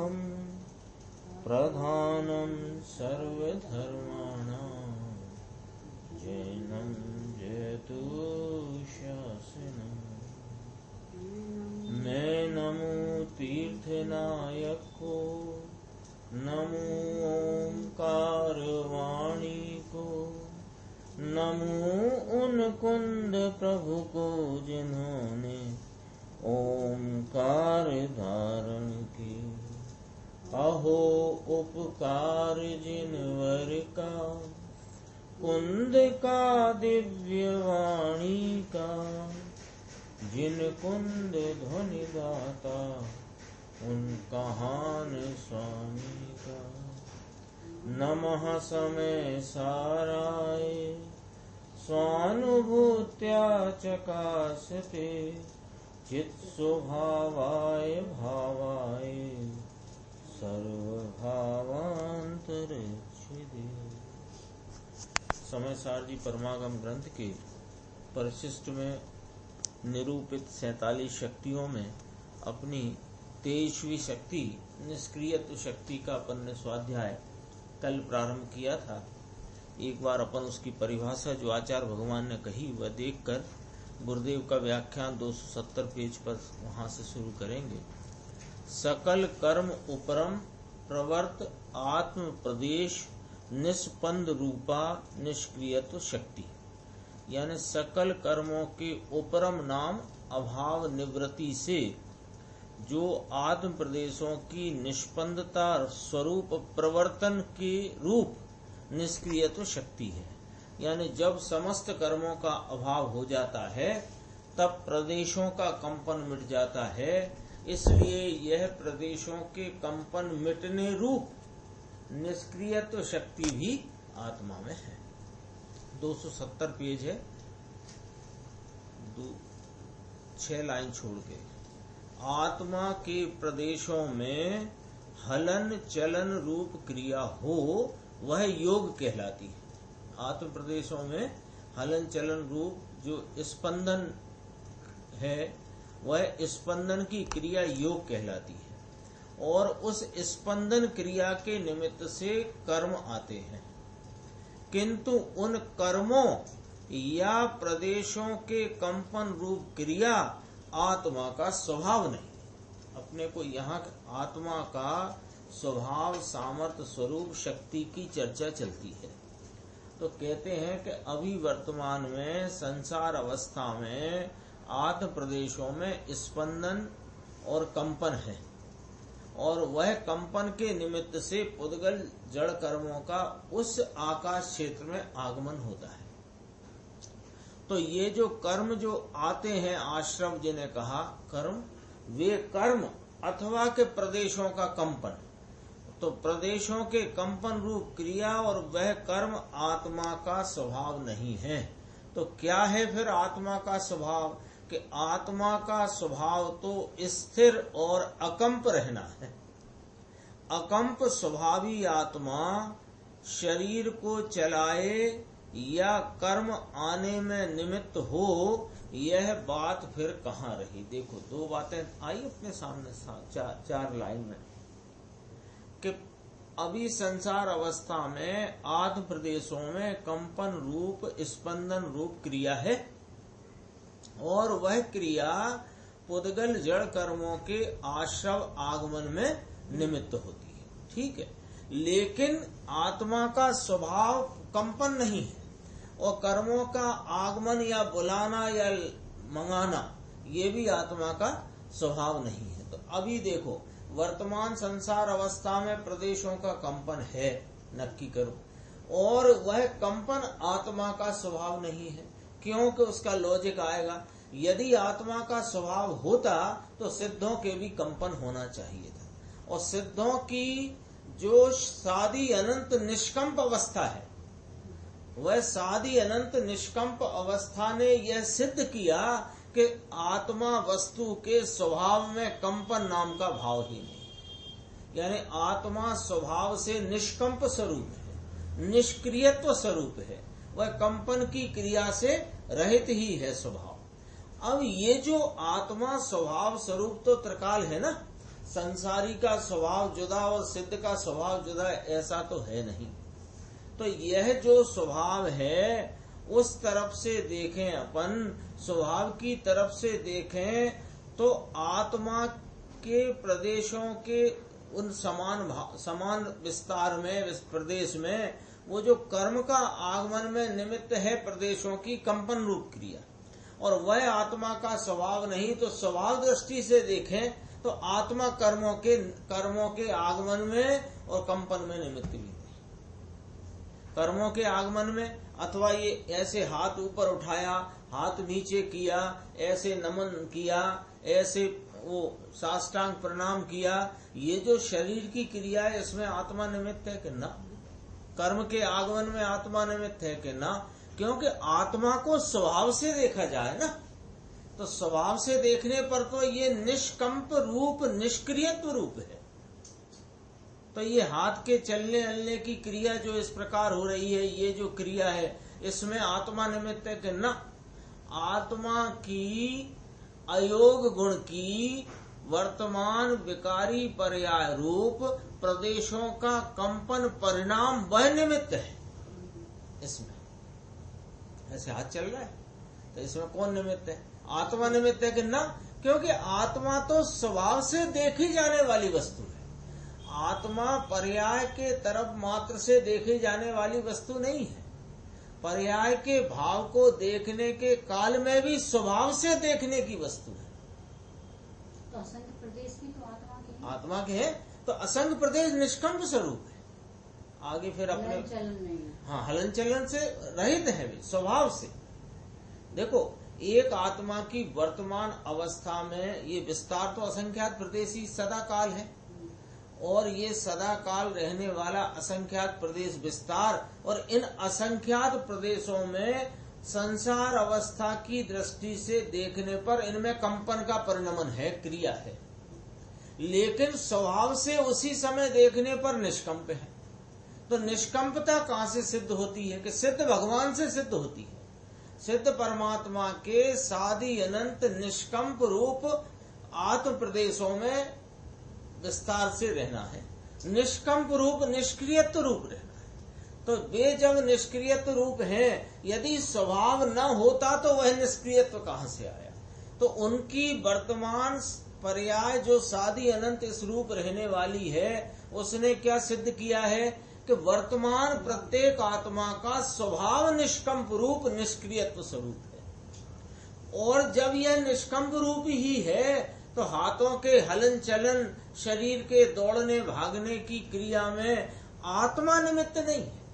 बुद्धं प्रधानं सर्वधर्माणां जैनं जयतु शासनम्। मैं नमो तीर्थनायक को, नमो ओंकार वाणी को, नमो उन कुंद प्रभु को जिन्होंने ओंकार धारण की। अहो उपकार जिनवर का, कुंद का दिव्य वाणी का, जिन कुंद ध्वनि दाता उन कहान स्वामी का। नमः समय साराय स्वानुभूत्या चकासते, चित स्वभावाय भावाय सर्वभावांतरिक्षिते। समय सार जी परमागम ग्रंथ के परिशिष्ट में निरूपित 47 शक्तियों में अपनी 23वीं शक्ति निष्क्रियत्व शक्ति का अपन ने स्वाध्याय कल प्रारंभ किया था। एक बार अपन उसकी परिभाषा जो आचार्य भगवान ने कही वह देखकर गुरुदेव का व्याख्यान 270 पेज पर वहां से शुरू करेंगे। सकल कर्म उपरम प्रवर्त आत्म प्रदेश निष्पन्द रूपा निष्क्रियत्व शक्ति, यानी सकल कर्मों के उपरम नाम अभाव निवृत्ति से जो आत्म प्रदेशों की निष्पन्दता स्वरूप प्रवर्तन के रूप निष्क्रियत्व शक्ति है। यानी जब समस्त कर्मों का अभाव हो जाता है तब प्रदेशों का कंपन मिट जाता है, इसलिए यह प्रदेशों के कंपन मिटने रूप निष्क्रियत्व शक्ति भी आत्मा में है। 270 पेज है, 6 लाइन छोड़ के। आत्मा के प्रदेशों में हलन चलन रूप क्रिया हो वह योग कहलाती है। आत्म प्रदेशों में हलन चलन रूप जो स्पंदन है वह स्पंदन की क्रिया योग कहलाती है, और उस स्पंदन क्रिया के निमित्त से कर्म आते हैं, किंतु उन कर्मों या प्रदेशों के कंपन रूप क्रिया आत्मा का स्वभाव नहीं। अपने को यहाँ आत्मा का स्वभाव सामर्थ्य स्वरूप शक्ति की चर्चा चलती है। तो कहते हैं कि अभी वर्तमान में संसार अवस्था में आत्म प्रदेशों में स्पंदन और कंपन है, और वह कंपन के निमित्त से पुद्गल जड़ कर्मों का उस आकाश क्षेत्र में आगमन होता है। तो ये जो कर्म जो आते हैं आश्रम जिन्हें कहा कर्म, वे कर्म अथवा के प्रदेशों का कंपन, तो प्रदेशों के कंपन रूप क्रिया और वह कर्म आत्मा का स्वभाव नहीं है। तो क्या है फिर आत्मा का स्वभाव? कि आत्मा का स्वभाव तो स्थिर और अकंप रहना है। अकंप स्वभावी आत्मा शरीर को चलाए या कर्म आने में निमित्त हो, यह बात फिर कहाँ रही। देखो दो बातें आई अपने सामने, चार लाइन में, कि अभी संसार अवस्था में आत्म प्रदेशों में कंपन रूप स्पंदन रूप क्रिया है, और वह क्रिया पुद्गल जड़ कर्मों के आश्रव आगमन में निमित्त होती है। ठीक है, लेकिन आत्मा का स्वभाव कंपन नहीं है, और कर्मों का आगमन या बुलाना या मंगाना ये भी आत्मा का स्वभाव नहीं है। तो अभी देखो वर्तमान संसार अवस्था में प्रदेशों का कंपन है, नक्की करो, और वह कंपन आत्मा का स्वभाव नहीं है। क्योंकि उसका लॉजिक आएगा, यदि आत्मा का स्वभाव होता तो सिद्धों के भी कंपन होना चाहिए था, और सिद्धों की जो सादी अनंत निष्कंप अवस्था है, वह सादी अनंत निष्कंप अवस्था ने यह सिद्ध किया कि आत्मा वस्तु के स्वभाव में कंपन नाम का भाव ही नहीं। यानी आत्मा स्वभाव से निष्कंप स्वरूप है, निष्क्रियत्व स्वरूप है, वह कंपन की क्रिया से रहित ही है स्वभाव। अब ये जो आत्मा स्वभाव स्वरूप तो त्रिकाल है ना, संसारी का स्वभाव जुदा और सिद्ध का स्वभाव जुदा, ऐसा तो है नहीं। तो यह जो स्वभाव है उस तरफ से देखें, अपन स्वभाव की तरफ से देखें तो आत्मा के प्रदेशों के उन समान विस्तार में, इस प्रदेश में वो जो कर्म का आगमन में निमित्त है प्रदेशों की कंपन रूप क्रिया, और वह आत्मा का स्वभाव नहीं। तो स्वभाव दृष्टि से देखें तो आत्मा कर्मों के आगमन में और कंपन में निमित्त भी नहीं। कर्मों के आगमन में, अथवा ये ऐसे हाथ ऊपर उठाया, हाथ नीचे किया, ऐसे नमन किया, ऐसे वो साष्टांग प्रणाम किया, ये जो शरीर की क्रिया है इसमें आत्मा निमित्त है कि ना? कर्म के आगमन में आत्मा निमित्त है कि ना? क्योंकि आत्मा को स्वभाव से देखा जाए ना, तो स्वभाव से देखने पर तो ये निष्कंप रूप, निष्क्रियत्व रूप है। तो ये हाथ के चलने हलने की क्रिया जो इस प्रकार हो रही है, ये जो क्रिया है, इसमें आत्मा निमित्त है कि ना? आत्मा की अयोग गुण की वर्तमान विकारी पर्याय रूप प्रदेशों का कंपन परिणाम वह निमित्त है। इसमें ऐसे हाथ चल रहा है तो इसमें कौन निमित्त है? आत्मा निमित्त है कि ना? क्योंकि आत्मा तो स्वभाव से देखी जाने वाली वस्तु है। आत्मा पर्याय के तरफ मात्र से देखी जाने वाली वस्तु नहीं है। पर्याय के भाव को देखने के काल में भी स्वभाव से देखने की वस्तु है। तो असंग प्रदेश भी तो आत्मा के है, तो असंग प्रदेश निष्कंप स्वरूप है। आगे फिर अपने हलन चलन से रहित है भी, स्वभाव से। देखो, एक आत्मा की वर्तमान अवस्था में ये विस्तार तो असंख्यात प्रदेशी सदा काल है, और ये सदा काल रहने वाला असंख्यात प्रदेश विस्तार, और इन असंख्यात प्रदेशों में संसार अवस्था की दृष्टि से देखने पर इनमें कंपन का परिणमन है, क्रिया है। लेकिन स्वभाव से उसी समय देखने पर निष्कंप है। तो निष्कंपता कहाँ से सिद्ध होती है? कि सिद्ध भगवान से सिद्ध होती है। सिद्ध परमात्मा के सादि अनंत निष्कंप रूप आत्म प्रदेशों में विस्तार से रहना है। निष्कंप रूप, निष्क्रियत्व रूप रहना है। तो वे जब निष्क्रियत्व रूप हैं, यदि स्वभाव न होता तो वह निष्क्रियत्व कहाँ से आया? तो उनकी वर्तमान पर्याय जो सादि अनंत इस रूप रहने वाली है, उसने क्या सिद्ध किया है? कि वर्तमान प्रत्येक आत्मा का स्वभाव निष्कंप रूप, निष्क्रियत्व स्वरूप है। और जब यह निष्कंप रूप ही है तो हाथों के हलन चलन, शरीर के दौड़ने भागने की क्रिया में आत्मा निमित्त नहीं है।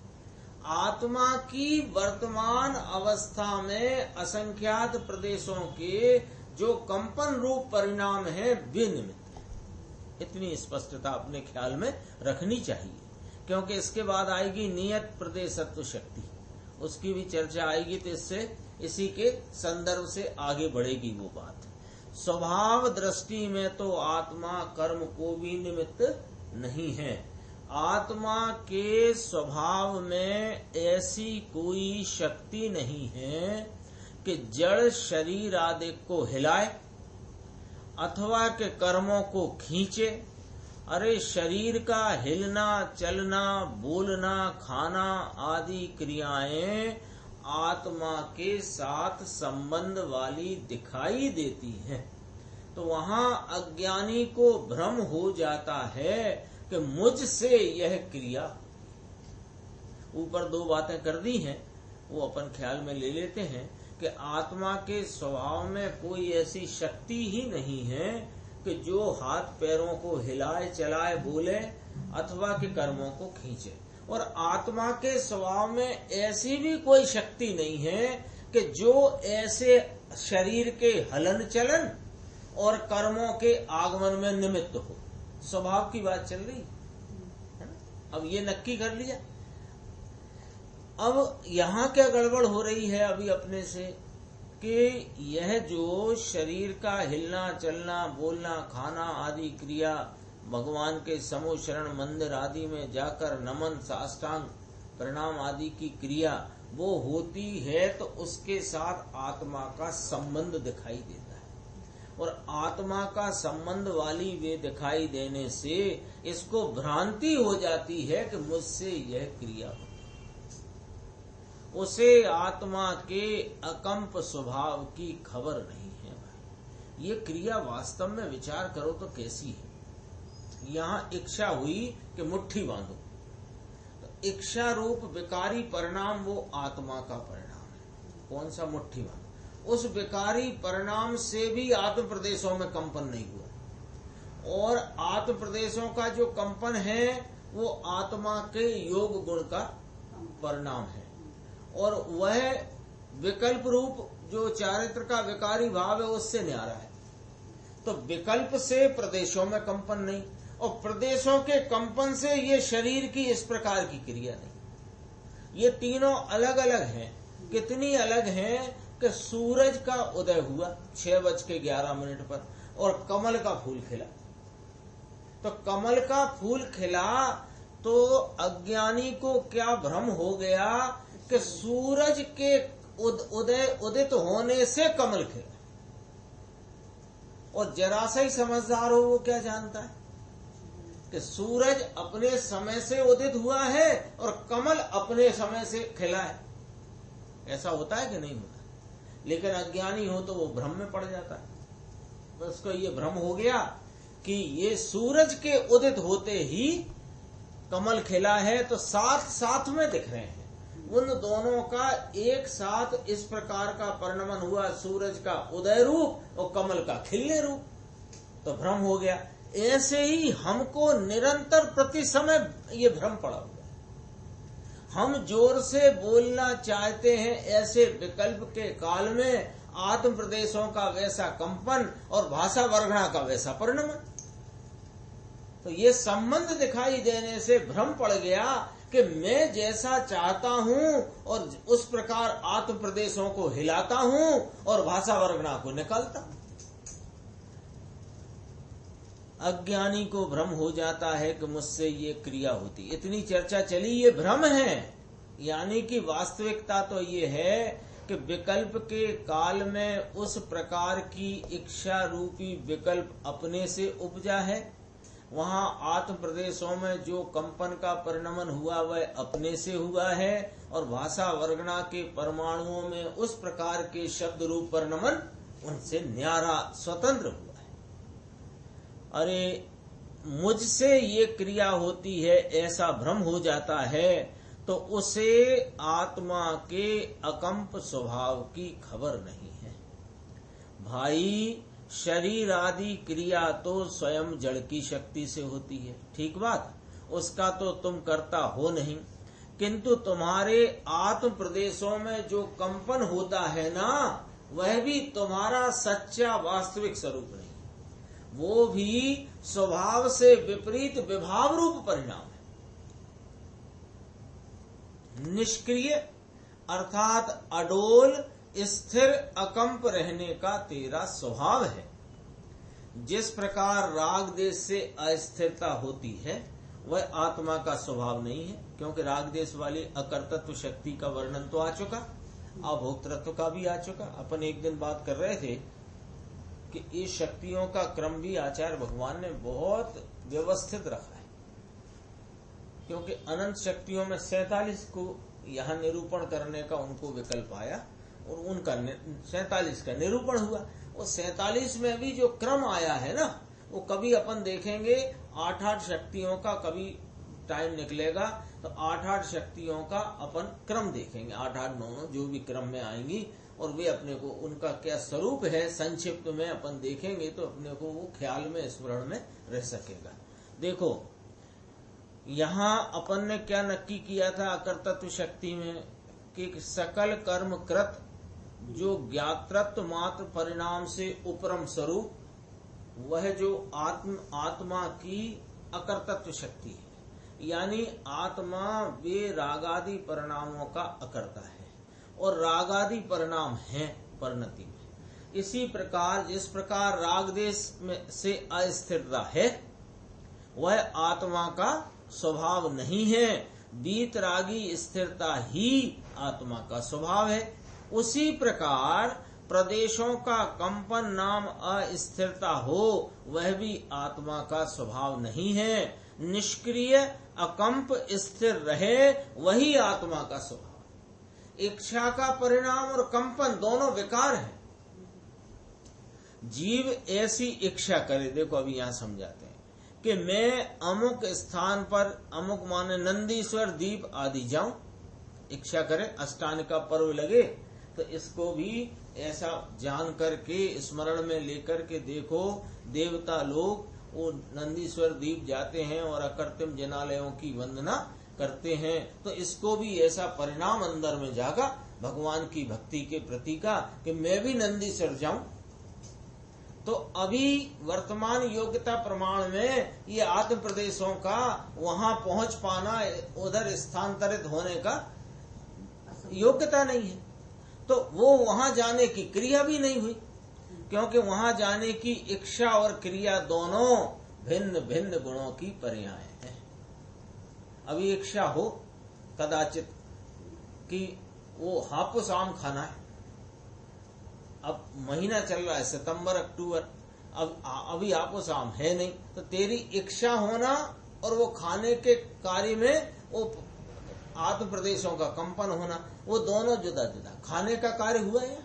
आत्मा की वर्तमान अवस्था में असंख्यात प्रदेशों के जो कंपन रूप परिणाम है, वे निमित्त है। इतनी स्पष्टता अपने ख्याल में रखनी चाहिए, क्योंकि इसके बाद आएगी नियत प्रदेशत्व शक्ति, उसकी भी चर्चा आएगी, तो इससे इसी के संदर्भ से आगे बढ़ेगी वो बात। स्वभाव दृष्टि में तो आत्मा कर्म को भी निमित्त नहीं है। आत्मा के स्वभाव में ऐसी कोई शक्ति नहीं है कि जड़ शरीर आदि को हिलाए अथवा के कर्मों को खींचे। अरे शरीर का हिलना, चलना, बोलना, खाना आदि क्रियाएं आत्मा के साथ संबंध वाली दिखाई देती हैं, तो वहां अज्ञानी को भ्रम हो जाता है कि मुझसे यह क्रिया। ऊपर दो बातें कर दी हैं, वो अपन ख्याल में ले लेते हैं कि आत्मा के स्वभाव में कोई ऐसी शक्ति ही नहीं है कि जो हाथ पैरों को हिलाए, चलाए, बोले अथवा के कर्मों को खींचे। और आत्मा के स्वभाव में ऐसी भी कोई शक्ति नहीं है कि जो ऐसे शरीर के हलन चलन और कर्मों के आगमन में निमित्त हो। स्वभाव की बात चल रही है ना? अब ये नक्की कर लिया। अब यहाँ क्या गड़बड़ हो रही है अभी अपने से, कि यह जो शरीर का हिलना, चलना, बोलना, खाना आदि क्रिया, भगवान के समूह शरण मंदिर आदि में जाकर नमन, साष्टांग प्रणाम आदि की क्रिया वो होती है, तो उसके साथ आत्मा का संबंध दिखाई देता है। और आत्मा का संबंध वाली वे दिखाई देने से इसको भ्रांति हो जाती है कि मुझसे यह क्रिया होती है। उसे आत्मा के अकंप स्वभाव की खबर नहीं है। भाई ये क्रिया वास्तव में विचार करो तो कैसी है। यहाँ इच्छा हुई कि मुट्ठी बांधो, तो इच्छा रूप विकारी परिणाम वो आत्मा का परिणाम है। कौन सा? मुट्ठी बांधो। उस विकारी परिणाम से भी आत्म प्रदेशों में कंपन नहीं हुआ, और आत्म प्रदेशों का जो कंपन है वो आत्मा के योग गुण का परिणाम है, और वह विकल्प रूप जो चारित्र का विकारी भाव है उससे न्यारा है। तो विकल्प से प्रदेशों में कंपन नहीं, और प्रदेशों के कंपन से ये शरीर की इस प्रकार की क्रिया नहीं। ये तीनों अलग अलग हैं। कितनी अलग हैं कि सूरज का उदय हुआ 6:11 पर और कमल का फूल खिला। तो कमल का फूल खिला तो अज्ञानी को क्या भ्रम हो गया कि सूरज के उदित होने से कमल खिला, और जरा सा ही समझदार हो वो क्या जानता है कि सूरज अपने समय से उदित हुआ है और कमल अपने समय से खिला है। ऐसा होता है कि नहीं होता? लेकिन अज्ञानी हो तो वो भ्रम में पड़ जाता है। तो उसको ये भ्रम हो गया कि ये सूरज के उदित होते ही कमल खिला है, तो साथ साथ में दिख रहे हैं। उन दोनों का एक साथ इस प्रकार का परिणमन हुआ, सूरज का उदय रूप और कमल का खिलने रूप, तो भ्रम हो गया। ऐसे ही हमको निरंतर प्रति समय ये भ्रम पड़ा हुआ। हम जोर से बोलना चाहते हैं, ऐसे विकल्प के काल में आत्म प्रदेशों का वैसा कंपन और भाषा वर्गणा का वैसा परिणमन। तो ये संबंध दिखाई देने से भ्रम पड़ गया कि मैं जैसा चाहता हूं और उस प्रकार आत्म प्रदेशों को हिलाता हूं और भाषा वर्गणा को निकालता हूं। अज्ञानी को भ्रम हो जाता है कि मुझसे ये क्रिया होती। इतनी चर्चा चली, ये भ्रम है। यानी कि वास्तविकता तो ये है कि विकल्प के काल में उस प्रकार की इच्छा रूपी विकल्प अपने से उपजा है। वहां आत्म प्रदेशों में जो कंपन का परिणमन हुआ वह अपने से हुआ है, और भाषा वर्गणा के परमाणुओं में उस प्रकार के शब्द रूप परिणमन उनसे न्यारा स्वतंत्र हुआ। अरे मुझसे ये क्रिया होती है ऐसा भ्रम हो जाता है, तो उसे आत्मा के अकंप स्वभाव की खबर नहीं है। भाई शरीर आदि क्रिया तो स्वयं जड़ की शक्ति से होती है, ठीक बात, उसका तो तुम करता हो नहीं, किंतु तुम्हारे आत्म प्रदेशों में जो कंपन होता है ना, वह भी तुम्हारा सच्चा वास्तविक स्वरूप नहीं, वो भी स्वभाव से विपरीत विभाव रूप परिणाम है। निष्क्रिय अर्थात अडोल स्थिर अकंप रहने का तेरा स्वभाव है। जिस प्रकार राग देश से अस्थिरता होती है वह आत्मा का स्वभाव नहीं है, क्योंकि राग देश वाली अकर्तत्व शक्ति का वर्णन तो आ चुका, अभोक्तृत्व का भी आ चुका। अपन एक दिन बात कर रहे थे कि इस शक्तियों का क्रम भी आचार्य भगवान ने बहुत व्यवस्थित रखा है, क्योंकि अनंत शक्तियों में 47 को यहाँ निरूपण करने का उनको विकल्प आया और उनका 47 का निरूपण हुआ। और 47 में भी जो क्रम आया है ना, वो कभी अपन देखेंगे 8-8 शक्तियों का, कभी टाइम निकलेगा तो 8-8 शक्तियों का अपन क्रम देखेंगे, 8-8 9 जो भी क्रम में आएंगी, और वे अपने को उनका क्या स्वरूप है संक्षिप्त में अपन देखेंगे तो अपने को वो ख्याल में स्मरण में रह सकेगा। देखो यहाँ अपन ने क्या नक्की किया था अकर्तत्व शक्ति में कि सकल कर्म कृत जो ज्ञातृत्व मात्र परिणाम से उपरम स्वरूप, वह जो आत्मा की अकर्तत्व शक्ति है, यानी आत्मा वे रागादि परिणामों का अकर्ता है और रागादि परिणाम है परिणति में। इसी प्रकार जिस प्रकार राग देश में से अस्थिरता है वह आत्मा का स्वभाव नहीं है, बीतरागी स्थिरता ही आत्मा का स्वभाव है। उसी प्रकार प्रदेशों का कंपन नाम अस्थिरता हो, वह भी आत्मा का स्वभाव नहीं है। निष्क्रिय अकंप स्थिर रहे, वही आत्मा का स्वभाव। इच्छा का परिणाम और कंपन दोनों विकार हैं। जीव ऐसी इच्छा करे, देखो अभी यहां समझाते हैं कि मैं अमुक स्थान पर, अमुक माने नंदीश्वर द्वीप आदि जाऊं, इच्छा करे, अष्टांग का पर्व लगे तो इसको भी ऐसा जान करके स्मरण में लेकर के देखो, देवता लोग वो नंदीश्वर द्वीप जाते हैं और अकृत्रिम जिनालयों की वंदना करते हैं, तो इसको भी ऐसा परिणाम अंदर में जागा भगवान की भक्ति के प्रति का कि मैं भी नंदीश्वर जाऊं। तो अभी वर्तमान योग्यता प्रमाण में ये आत्म प्रदेशों का वहां पहुंच पाना, उधर स्थानांतरित होने का योग्यता नहीं है, तो वो वहां जाने की क्रिया भी नहीं हुई, क्योंकि वहां जाने की इच्छा और क्रिया दोनों भिन्न भिन्न गुणों की पर्याय हैं। अभी इच्छा हो कदाचित कि वो हापुस आम खाना है, अब महीना चल रहा है सितंबर अक्टूबर, अब अभी हापुस आम है नहीं, तो तेरी इच्छा होना और वो खाने के कार्य में वो आत्म प्रदेशों का कंपन होना, वो दोनों जुदा जुदा। खाने का कार्य हुआ है,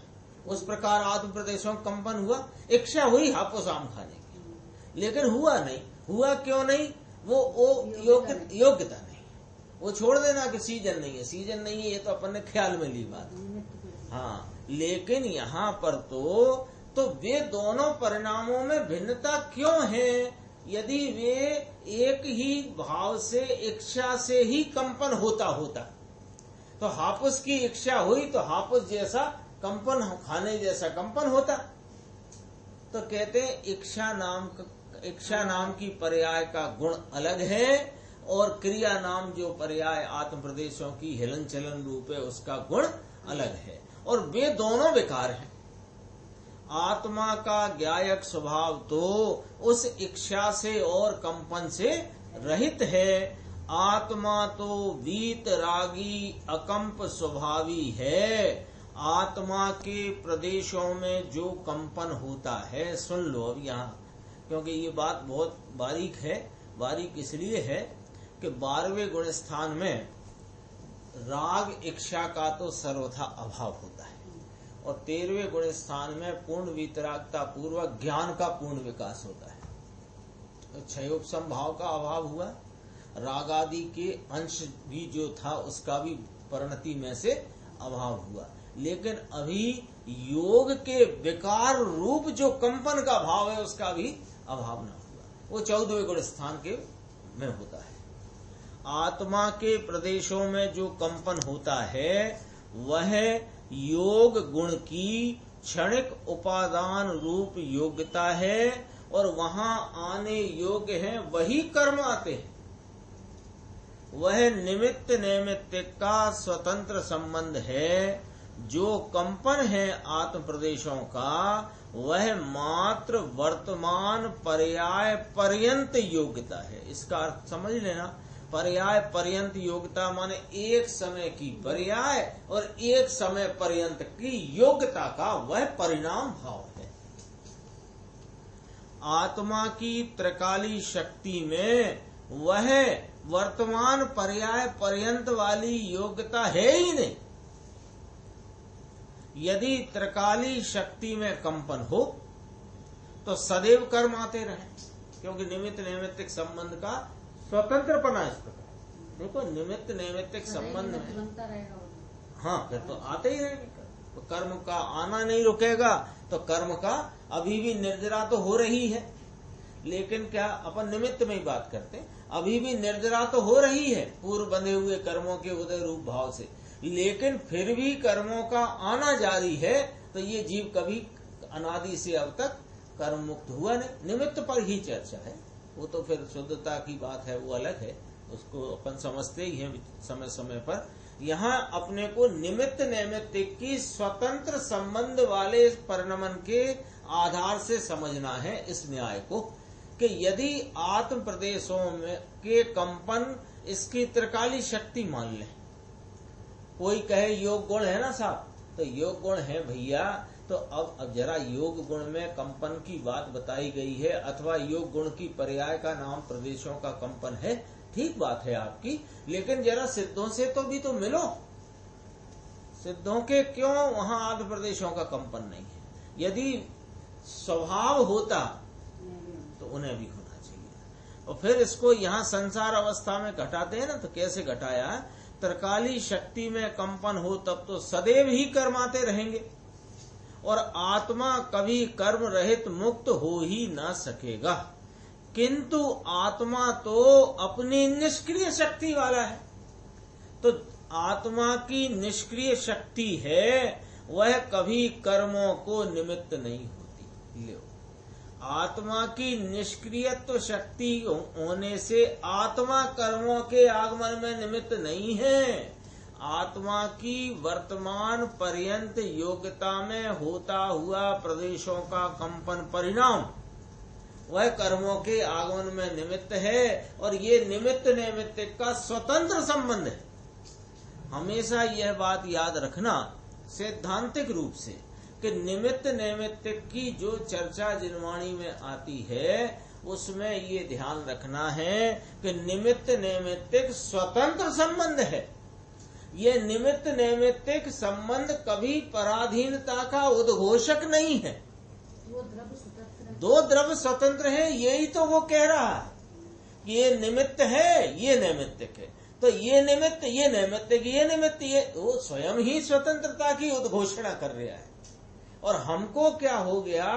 उस प्रकार आत्म प्रदेशों का कंपन हुआ, इच्छा हुई हापुस आम खाने की, लेकिन हुआ नहीं। हुआ क्यों नहीं? वो योग्यता नहीं। वो छोड़ देना कि सीजन नहीं है, सीजन नहीं है, ये तो अपन ने ख्याल में ली बात। हाँ, लेकिन यहाँ पर तो वे दोनों परिणामों में भिन्नता क्यों है? यदि वे एक ही भाव से, इच्छा से ही कंपन होता तो हापुस की इच्छा हुई तो हापुस जैसा कंपन, खाने जैसा कंपन होता। तो कहते हैं इच्छा नाम की पर्याय का गुण अलग है और क्रिया नाम जो पर्याय आत्म प्रदेशों की हिलन चलन रूप है उसका गुण अलग है, और वे दोनों विकार हैं। आत्मा का ज्ञायक स्वभाव तो उस इच्छा से और कंपन से रहित है। आत्मा तो वीत रागी अकंप स्वभावी है। आत्मा के प्रदेशों में जो कंपन होता है, सुन लो अब यहाँ, क्योंकि ये बात बहुत बारीक है। बारीक इसलिए है कि 12वें गुण स्थान में राग इच्छा का तो सर्वथा अभाव होता है, और 13वें गुण स्थान में पूर्ण वितरागता पूर्वक ज्ञान का पूर्ण विकास होता है। तो क्षयोपम भाव का अभाव हुआ, राग आदि के अंश भी जो था उसका भी परिणति में से अभाव हुआ, लेकिन अभी योग के विकार रूप जो कंपन का भाव है उसका भी अभाव न हुआ। वो 14वें गुण स्थान के में होता है। आत्मा के प्रदेशों में जो कंपन होता है वह योग गुण की क्षणिक उपादान रूप योग्यता है, और वहां आने योग्य है वही कर्म आते हैं। वह निमित्त नैमित्तिक का स्वतंत्र संबंध है। जो कंपन है आत्म प्रदेशों का वह मात्र वर्तमान पर्याय पर्यंत योग्यता है। इसका अर्थ समझ लेना, पर्याय पर्यंत योग्यता माने एक समय की पर्याय और एक समय पर्यंत की योग्यता का वह परिणाम भाव है। आत्मा की त्रिकाली शक्ति में वह वर्तमान पर्याय पर्यंत वाली योग्यता है ही नहीं। यदि त्रिकाली शक्ति में कंपन हो तो सदैव कर्म आते रहे, क्योंकि निमित्त नैमित्तिक संबंध का स्वतंत्रपना इस प्रकार। देखो निमित्त नैमित्तिक संबंध में हाँ फिर तो आते ही रहेगा, तो कर्म का आना नहीं रुकेगा, तो कर्म का अभी भी निर्जरा तो हो रही है, लेकिन क्या अपन निमित्त में ही बात करते, अभी भी निर्जरा तो हो रही है पूर्व बंधे हुए कर्मों के उदय रूप भाव से, लेकिन फिर भी कर्मों का आना जारी है। तो ये जीव कभी अनादि से अब तक कर्म मुक्त हुआ नहीं, निमित्त पर ही चर्चा है। वो तो फिर शुद्धता की बात है, वो अलग है, उसको अपन समझते ही हैं समय समय पर। यहाँ अपने को निमित्त नैमित्तिक की स्वतंत्र संबंध वाले परिणमन के आधार से समझना है इस न्याय को, कि यदि आत्म प्रदेशों में के कंपन इसकी त्रिकाली शक्ति मान ले। कोई कहे योग गुण है ना साहब, तो योग गुण है भैया, तो अब जरा योग गुण में कंपन की बात बताई गई है, अथवा योग गुण की पर्याय का नाम प्रदेशों का कंपन है, ठीक बात है आपकी, लेकिन जरा सिद्धों से तो भी तो मिलो। सिद्धों के क्यों वहां आदि प्रदेशों का कंपन नहीं है? यदि स्वभाव होता तो उन्हें भी होना चाहिए। और फिर इसको यहाँ संसार अवस्था में घटाते हैं ना, तो कैसे घटाया? त्रिकाली शक्ति में कंपन हो तब तो सदैव ही कर्माते रहेंगे, और आत्मा कभी कर्म रहित मुक्त हो ही ना सकेगा। किंतु आत्मा तो अपनी निष्क्रिय शक्ति वाला है, तो आत्मा की निष्क्रिय शक्ति है, वह कभी कर्मों को निमित्त नहीं होती। लो, आत्मा की निष्क्रियत्व शक्ति होने से आत्मा कर्मों के आगमन में निमित्त नहीं है। आत्मा की वर्तमान पर्यंत योग्यता में होता हुआ प्रदेशों का कंपन परिणाम वह कर्मों के आगमन में निमित्त है, और ये निमित्त नैमित्तिक का स्वतंत्र संबंध है। हमेशा यह बात याद रखना सैद्धांतिक रूप से कि निमित्त नैमित्तिक की जो चर्चा जिनवाणी में आती है उसमें ये ध्यान रखना है कि निमित्त नैमित्तिक स्वतंत्र संबंध है। ये निमित्त नैमित्तिक संबंध कभी पराधीनता का उद्घोषक नहीं है। दो द्रव्य स्वतंत्र है, यही तो वो कह रहा है कि ये निमित्त है, ये नैमित्तिक है, तो ये निमित्त, ये नैमित्तिक, ये निमित्त, ये वो स्वयं ही स्वतंत्रता की उद्घोषणा कर रहा है। और हमको क्या हो गया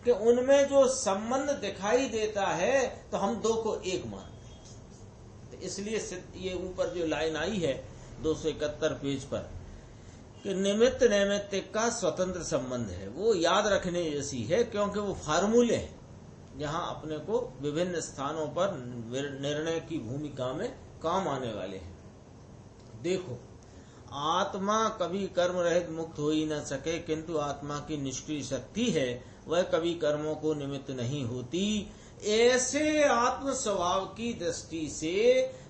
कि उनमें जो संबंध दिखाई देता है तो हम दो को एक मानते हैं। तो इसलिए ये ऊपर जो लाइन आई है 271 पेज पर कि निमित्त नैमित्तिक का स्वतंत्र संबंध है, वो याद रखने जैसी है, क्योंकि वो फार्मूले हैं जहां अपने को विभिन्न स्थानों पर निर्णय की भूमिका में काम आने वाले हैं। देखो, आत्मा कभी कर्म रहित मुक्त हो ही न सके, किंतु आत्मा की निष्क्रिय शक्ति है, वह कभी कर्मों को निमित्त नहीं होती। ऐसे आत्म स्वभाव की दृष्टि से,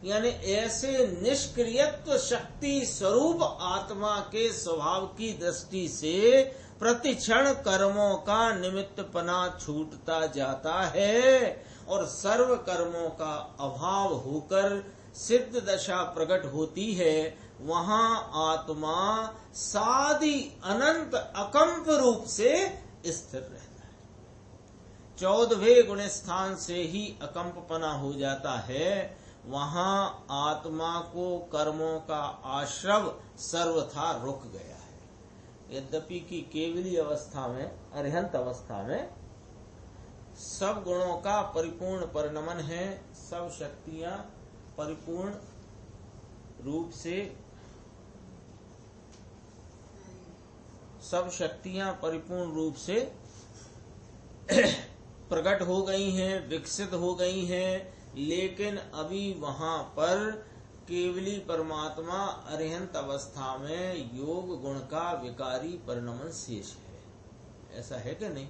यानी ऐसे निष्क्रियत्व शक्ति स्वरूप आत्मा के स्वभाव की दृष्टि से प्रतिक्षण कर्मों का निमित्तपना छूटता जाता है, और सर्व कर्मों का अभाव होकर सिद्ध दशा प्रकट होती है। वहां आत्मा सादि अनंत अकंप रूप से स्थिर रहता है। 14वें गुण स्थान से ही अकंपपना हो जाता है। वहां आत्मा को कर्मों का आश्रव सर्वथा रुक गया है। यद्यपि की केवली अवस्था में, अरिहंत अवस्था में सब गुणों का परिपूर्ण परिणमन है, सब शक्तियां परिपूर्ण रूप से, सब शक्तियां परिपूर्ण रूप से प्रकट हो गई हैं, विकसित हो गई हैं, लेकिन अभी वहां पर केवली परमात्मा अरिहंत अवस्था में योग गुण का विकारी परिणमन शेष है। ऐसा है कि नहीं?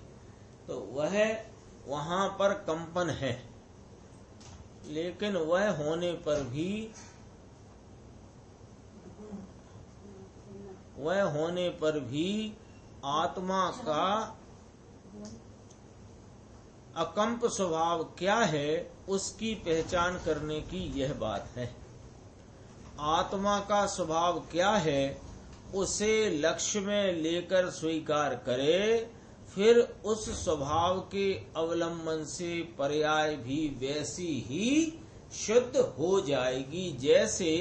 तो वह वहां पर कंपन है, लेकिन वह होने पर भी आत्मा का अकंप स्वभाव क्या है, उसकी पहचान करने की यह बात है। आत्मा का स्वभाव क्या है, उसे लक्ष्य में लेकर स्वीकार करे, फिर उस स्वभाव के अवलंबन से पर्याय भी वैसी ही शुद्ध हो जाएगी, जैसे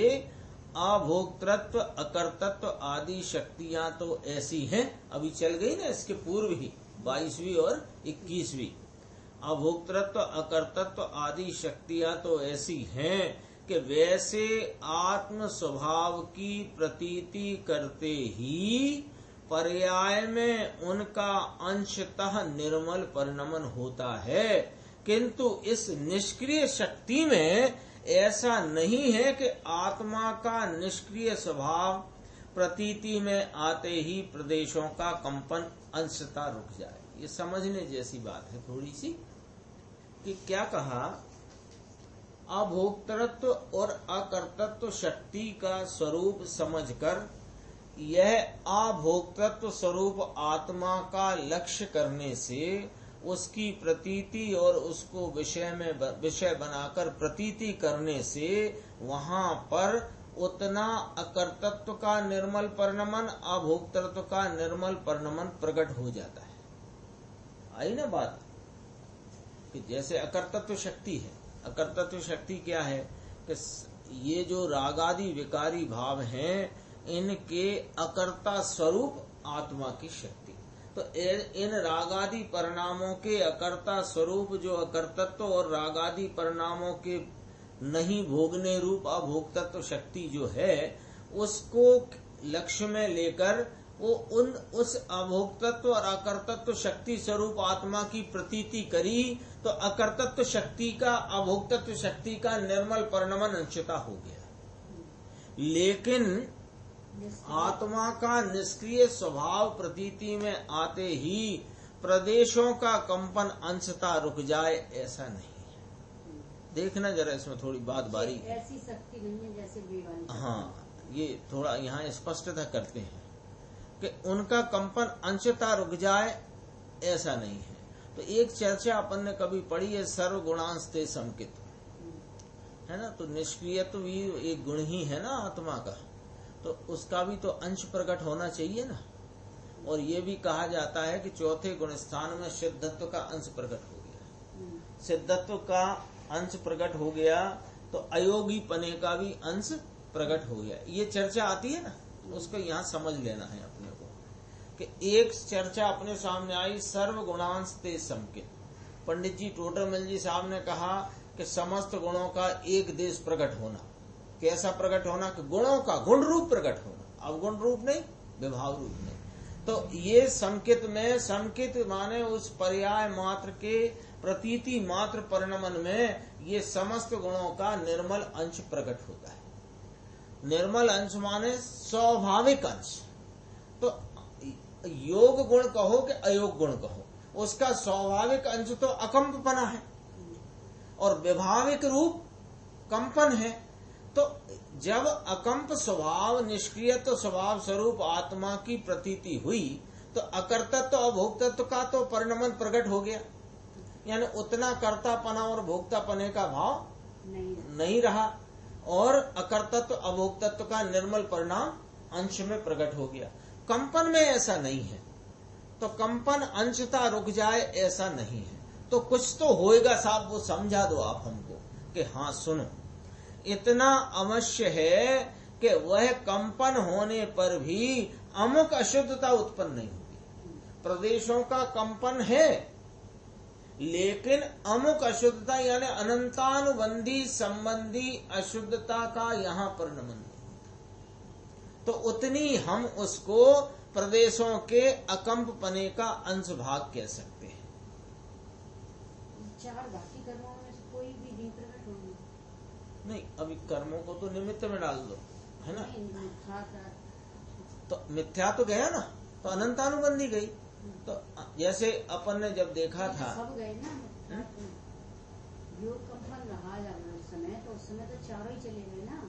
अभोक्तृत्व, अकर्तृत्व आदि शक्तियां तो ऐसी हैं, अभी चल गई ना इसके पूर्व ही 22वीं और 21वीं। अभोक्तृत्व, अकर्तृत्व आदि शक्तियां तो ऐसी हैं कि वैसे आत्म स्वभाव की प्रतीति करते ही पर्याय में उनका अंशतः निर्मल परिणमन होता है, किंतु इस निष्क्रिय शक्ति में ऐसा नहीं है कि आत्मा का निष्क्रिय स्वभाव प्रतीति में आते ही प्रदेशों का कंपन अंशतः रुक जाए। ये समझने जैसी बात है थोड़ी सी, कि क्या कहा, अभोक्तृत्व और अकर्तृत्व शक्ति का स्वरूप समझकर यह अभोक्तृत्व स्वरूप आत्मा का लक्ष्य करने से उसकी प्रतीति और उसको विषय बनाकर प्रतीति करने से वहां पर उतना अकर्तृत्व का निर्मल परिणमन, अभोक्तृत्व का निर्मल परिणमन प्रकट हो जाता है। आई ना बात कि जैसे अकर्तृत्व शक्ति है, अकर्तृत्व शक्ति क्या है कि ये जो रागादि विकारी भाव हैं, इनके अकर्ता स्वरूप आत्मा की शक्ति। तो इन रागादि परिणामों के अकर्ता स्वरूप जो अकर्तत्व और रागादि परिणामों के नहीं भोगने रूप अभोक्तत्व शक्ति जो है, उसको लक्ष्य में लेकर वो उस अभोक्तत्व और अकर्तत्व शक्ति स्वरूप आत्मा की प्रतीति करी, तो अकर्तत्व शक्ति का अभोक्तत्व शक्ति का निर्मल परिणमन अंशता हो गया। लेकिन आत्मा का निष्क्रिय स्वभाव प्रतीति में आते ही प्रदेशों का कंपन अंशता रुक जाए, ऐसा नहीं है। देखना जरा इसमें थोड़ी बात बारीक है। ऐसी शक्ति नहीं है जैसे बेवाली। हाँ, ये थोड़ा यहाँ स्पष्टता करते हैं कि उनका कंपन अंशता रुक जाए, ऐसा नहीं है। तो एक चर्चा अपन ने कभी पढ़ी है, सर्वगुणांश ते संकित, है ना। तो निष्क्रियत्व भी एक गुण ही है ना आत्मा का, तो उसका भी तो अंश प्रकट होना चाहिए ना। और ये भी कहा जाता है कि चौथे गुण स्थान में सिद्धत्व का अंश प्रकट हो गया। सिद्धत्व का अंश प्रकट हो गया तो अयोगी पने का भी अंश प्रकट हो गया। ये चर्चा आती है ना, उसको यहाँ समझ लेना है अपने को कि एक चर्चा अपने सामने आई, सर्वगुणांश ते संकित। पंडित जी टोडरमल जी साहब ने कहा कि समस्त गुणों का एक देश प्रकट होना। कैसा प्रकट होना? कि गुणों का गुण रूप प्रकट होना, अब गुण रूप नहीं, विभाव रूप नहीं। तो ये संकित में, संकित माने उस पर्याय मात्र के प्रतीति मात्र परिणमन में ये समस्त गुणों का निर्मल अंश प्रकट होता है। निर्मल अंश माने स्वाभाविक अंश। तो योग गुण कहो कि अयोग गुण कहो, उसका स्वाभाविक अंश तो अकंपना है और विभाविक रूप कंपन है। तो जब अकंप स्वभाव, निष्क्रियत्व स्वभाव स्वरूप आत्मा की प्रतीति हुई, तो अकर्तत्व और भोक्तत्व का तो परिणमन प्रकट हो गया, यानी उतना कर्तापना और भोक्तापने का भाव नहीं रहा, और अकर्तत्व अभोक्तत्व का निर्मल परिणाम अंश में प्रकट हो गया। कंपन में ऐसा नहीं है, तो कंपन अंशता रुक जाए ऐसा नहीं है। तो कुछ तो होएगा साहब, वो समझा दो आप हमको कि हाँ सुनो, इतना अवश्य है कि वह कंपन होने पर भी अमुक अशुद्धता उत्पन्न नहीं होगी। प्रदेशों का कंपन है, लेकिन अमुक अशुद्धता यानी अनंतानुबंधी संबंधी अशुद्धता का यहाँ परिणमन नहीं होता। तो उतनी हम उसको प्रदेशों के अकंपने का अंश भाग कह सकते हैं। चार बाकी कर्मों में से कोई भी नहीं प्रकट होगी। नहीं, अभी कर्मों को तो निमित्त में डाल दो, है ना। तो मिथ्या तो गया ना, तो अनंतानुबंधी गई। तो जैसे अपन ने जब देखा था, सब गए ना, योग कंपन रहा जब उस समय, तो उस समय तो चारों ही चले गए ना।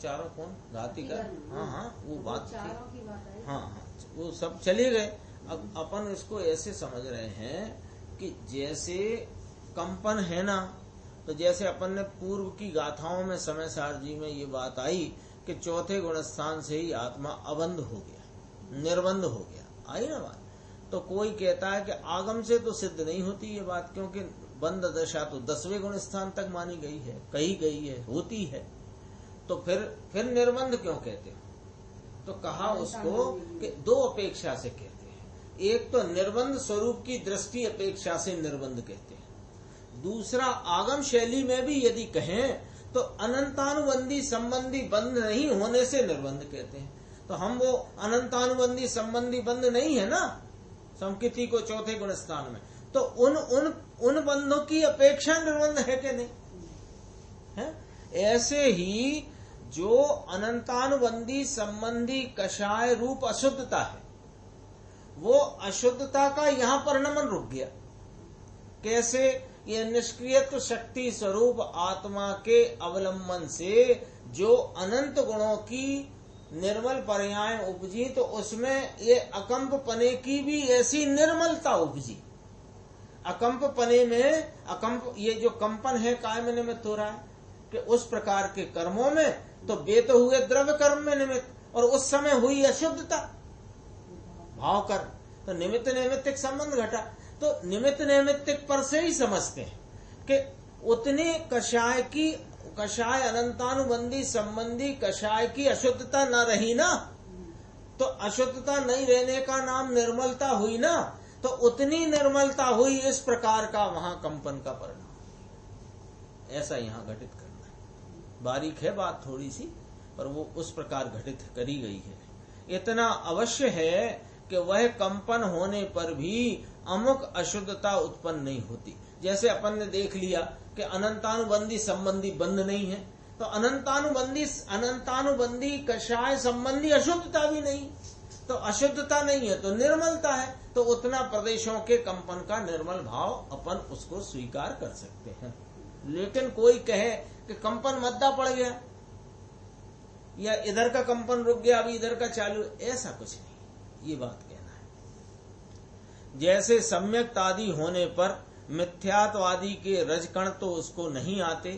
चारों कौन? घाती का, हाँ हाँ, वो बात चारों की बात है। हाँ हाँ, वो सब चले गए। अब अपन इसको ऐसे समझ रहे हैं कि जैसे कंपन है ना, तो जैसे अपन ने पूर्व की गाथाओं में समय सार जी में ये बात आई कि चौथे गुण स्थान से ही आत्मा अबंध हो गया, निर्बंध हो गया। आई ना बात। तो कोई कहता है कि आगम से तो सिद्ध नहीं होती ये बात, क्योंकि बंद दशा तो 10वें गुण स्थान तक मानी गई है, कही गई है, होती है। तो फिर निर्बंध क्यों कहते हो? तो कहा उसको कि दो अपेक्षा से कहते हैं। एक तो निर्बंध स्वरूप की दृष्टि अपेक्षा से निर्बंध कहते हैं, दूसरा आगम शैली में भी यदि कहें तो अनंतानुबंधी संबंधी बंध नहीं होने से निर्बंध कहते हैं। तो हम वो अनंतानुबंधी संबंधी बंध नहीं है ना संकिति को चौथे गुण स्थान में, तो उन बंधों की अपेक्षा निर्बंध है कि नहीं है? ऐसे ही जो अनंतानुबंधी संबंधी कषाय रूप अशुद्धता है, वो अशुद्धता का यहाँ परिणमन रुक गया। कैसे? ये निष्क्रियत्व शक्ति स्वरूप आत्मा के अवलंबन से जो अनंत गुणों की निर्मल पर्याय उपजी तो उसमें ये अकंप पने की भी ऐसी निर्मलता उपजी। अकंप पने में अकंप, ये जो कंपन है कायम निमित्त हो रहा है कि उस प्रकार के कर्मों में तो वे तो हुए द्रव्य कर्म में निमित्त, और उस समय हुई अशुद्धता भाव कर्म, तो निमित्त नैमित्तिक संबंध घटा। तो निमित्त नैमित्तिक पर से ही समझते हैं कि उतनी कषाय अनंतानुबंधी संबंधी कषाय की अशुद्धता न रही ना, तो अशुद्धता नहीं रहने का नाम निर्मलता हुई ना, तो उतनी निर्मलता हुई इस प्रकार का वहां कंपन का परिणाम। ऐसा यहां घटित करना है। बारीक है बात थोड़ी सी, पर वो उस प्रकार घटित करी गई है। इतना अवश्य है कि वह कंपन होने पर भी अमुक अशुद्धता उत्पन्न नहीं होती। जैसे अपन ने देख लिया कि अनंतानुबंधी संबंधी बंध नहीं है, तो अनंतानुबंधी कषाय संबंधी अशुद्धता भी नहीं, तो अशुद्धता नहीं है तो निर्मलता है, तो उतना प्रदेशों के कंपन का निर्मल भाव अपन उसको स्वीकार कर सकते हैं। लेकिन कोई कहे कि कंपन मद्दा पड़ गया या इधर का कंपन रुक गया अभी इधर का चालू, ऐसा कुछ नहीं, ये बात कहना है। जैसे सम्यक आदि होने पर मिथ्यात्वादी के रजकण तो उसको नहीं आते,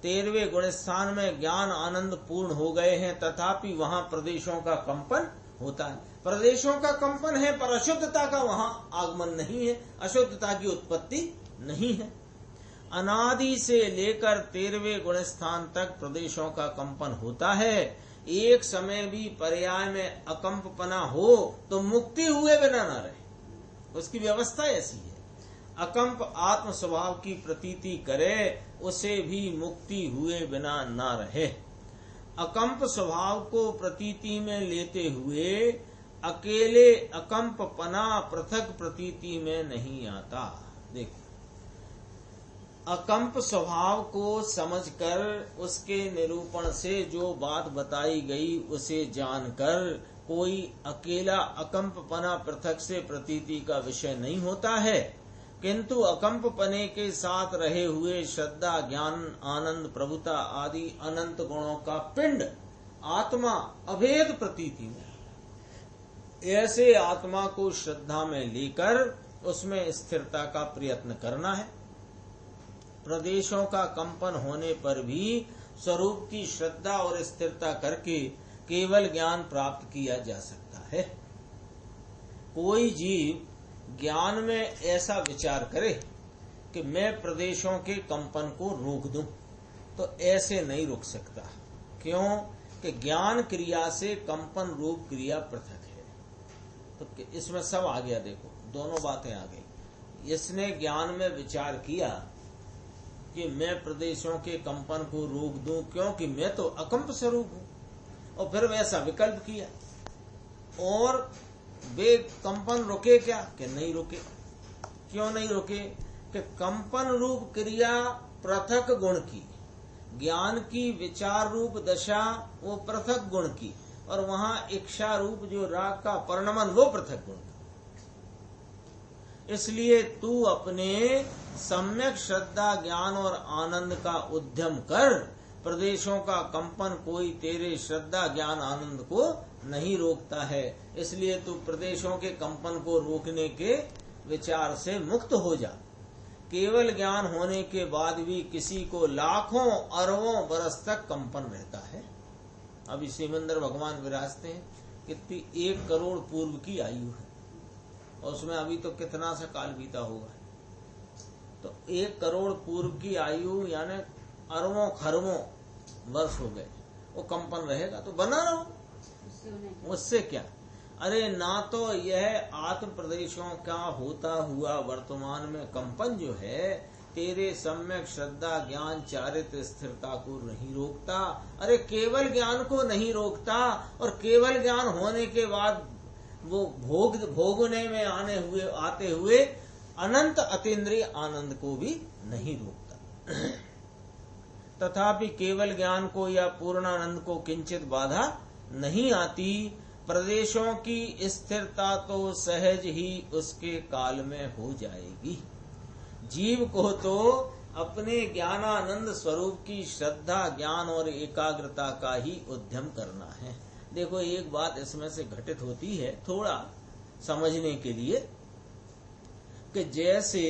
13वें गुण स्थान में ज्ञान आनंद पूर्ण हो गए हैं, तथापि वहां प्रदेशों का कंपन होता है। प्रदेशों का कंपन है पर अशुद्धता का वहां आगमन नहीं है, अशुद्धता की उत्पत्ति नहीं है। अनादि से लेकर 13वें गुण स्थान तक प्रदेशों का कंपन होता है। एक समय भी पर्याय में अकंपना हो तो मुक्ति हुए बिना न रहे, उसकी व्यवस्था ऐसी है। अकंप आत्म स्वभाव की प्रतीति करे, उसे भी मुक्ति हुए बिना न रहे। अकंप स्वभाव को प्रतीति में लेते हुए अकेले अकंप पना पृथक प्रतीति में नहीं आता। देखो, अकंप स्वभाव को समझकर उसके निरूपण से जो बात बताई गई उसे जानकर कोई अकेला अकंप पना पृथक से प्रतीति का विषय नहीं होता है, किंतु अकंप पने के साथ रहे हुए श्रद्धा ज्ञान आनंद प्रभुता आदि अनंत गुणों का पिंड आत्मा अभेद प्रतीति में, ऐसे आत्मा को श्रद्धा में लेकर उसमें स्थिरता का प्रयत्न करना है। प्रदेशों का कंपन होने पर भी स्वरूप की श्रद्धा और स्थिरता करके केवल ज्ञान प्राप्त किया जा सकता है। कोई जीव ज्ञान में ऐसा विचार करे कि मैं प्रदेशों के कंपन को रोक दूं, तो ऐसे नहीं रोक सकता। क्यों? कि ज्ञान क्रिया से कंपन रूप क्रिया पृथक है। तो इसमें सब आ गया, देखो दोनों बातें आ गई। इसने ज्ञान में विचार किया कि मैं प्रदेशों के कंपन को रोक दूं क्योंकि मैं तो अकंप स्वरूप हूं, और फिर वैसा विकल्प किया, और वे कंपन रुके क्या? कि नहीं रुके। क्यों नहीं रुके? कि कंपन रूप क्रिया पृथक गुण की, ज्ञान की विचार रूप दशा वो पृथक गुण की, और वहां इच्छा रूप जो राग का परिणमन वो पृथक गुण का। इसलिए तू अपने सम्यक श्रद्धा ज्ञान और आनंद का उद्यम कर। प्रदेशों का कंपन कोई तेरे श्रद्धा ज्ञान आनंद को नहीं रोकता है, इसलिए तू प्रदेशों के कंपन को रोकने के विचार से मुक्त हो जा। केवल ज्ञान होने के बाद भी किसी को लाखों अरबों बरस तक कंपन रहता है। अभी सिमंदर भगवान विराजते हैं, कितनी 1 करोड़ पूर्व की आयु है, और उसमें अभी तो कितना सा काल बीता होगा। तो 1 करोड़ पूर्व की आयु यानी अरबों खरबों वर्ष हो गए, वो कंपन रहेगा तो बना रहो, उससे क्या। अरे ना तो यह आत्म प्रदेशों का होता हुआ वर्तमान में कंपन जो है तेरे सम्यक श्रद्धा ज्ञान चारित्र स्थिरता को नहीं रोकता। अरे केवल ज्ञान को नहीं रोकता, और केवल ज्ञान होने के बाद वो भोगने में आते हुए अनंत अतीन्द्रिय आनंद को भी नहीं रोकता। तथापि केवल ज्ञान को या पूर्णानंद को किंचित बाधा नहीं आती। प्रदेशों की स्थिरता तो सहज ही उसके काल में हो जाएगी। जीव को तो अपने ज्ञानानंद स्वरूप की श्रद्धा ज्ञान और एकाग्रता का ही उद्यम करना है। देखो एक बात इसमें से घटित होती है थोड़ा समझने के लिए, कि जैसे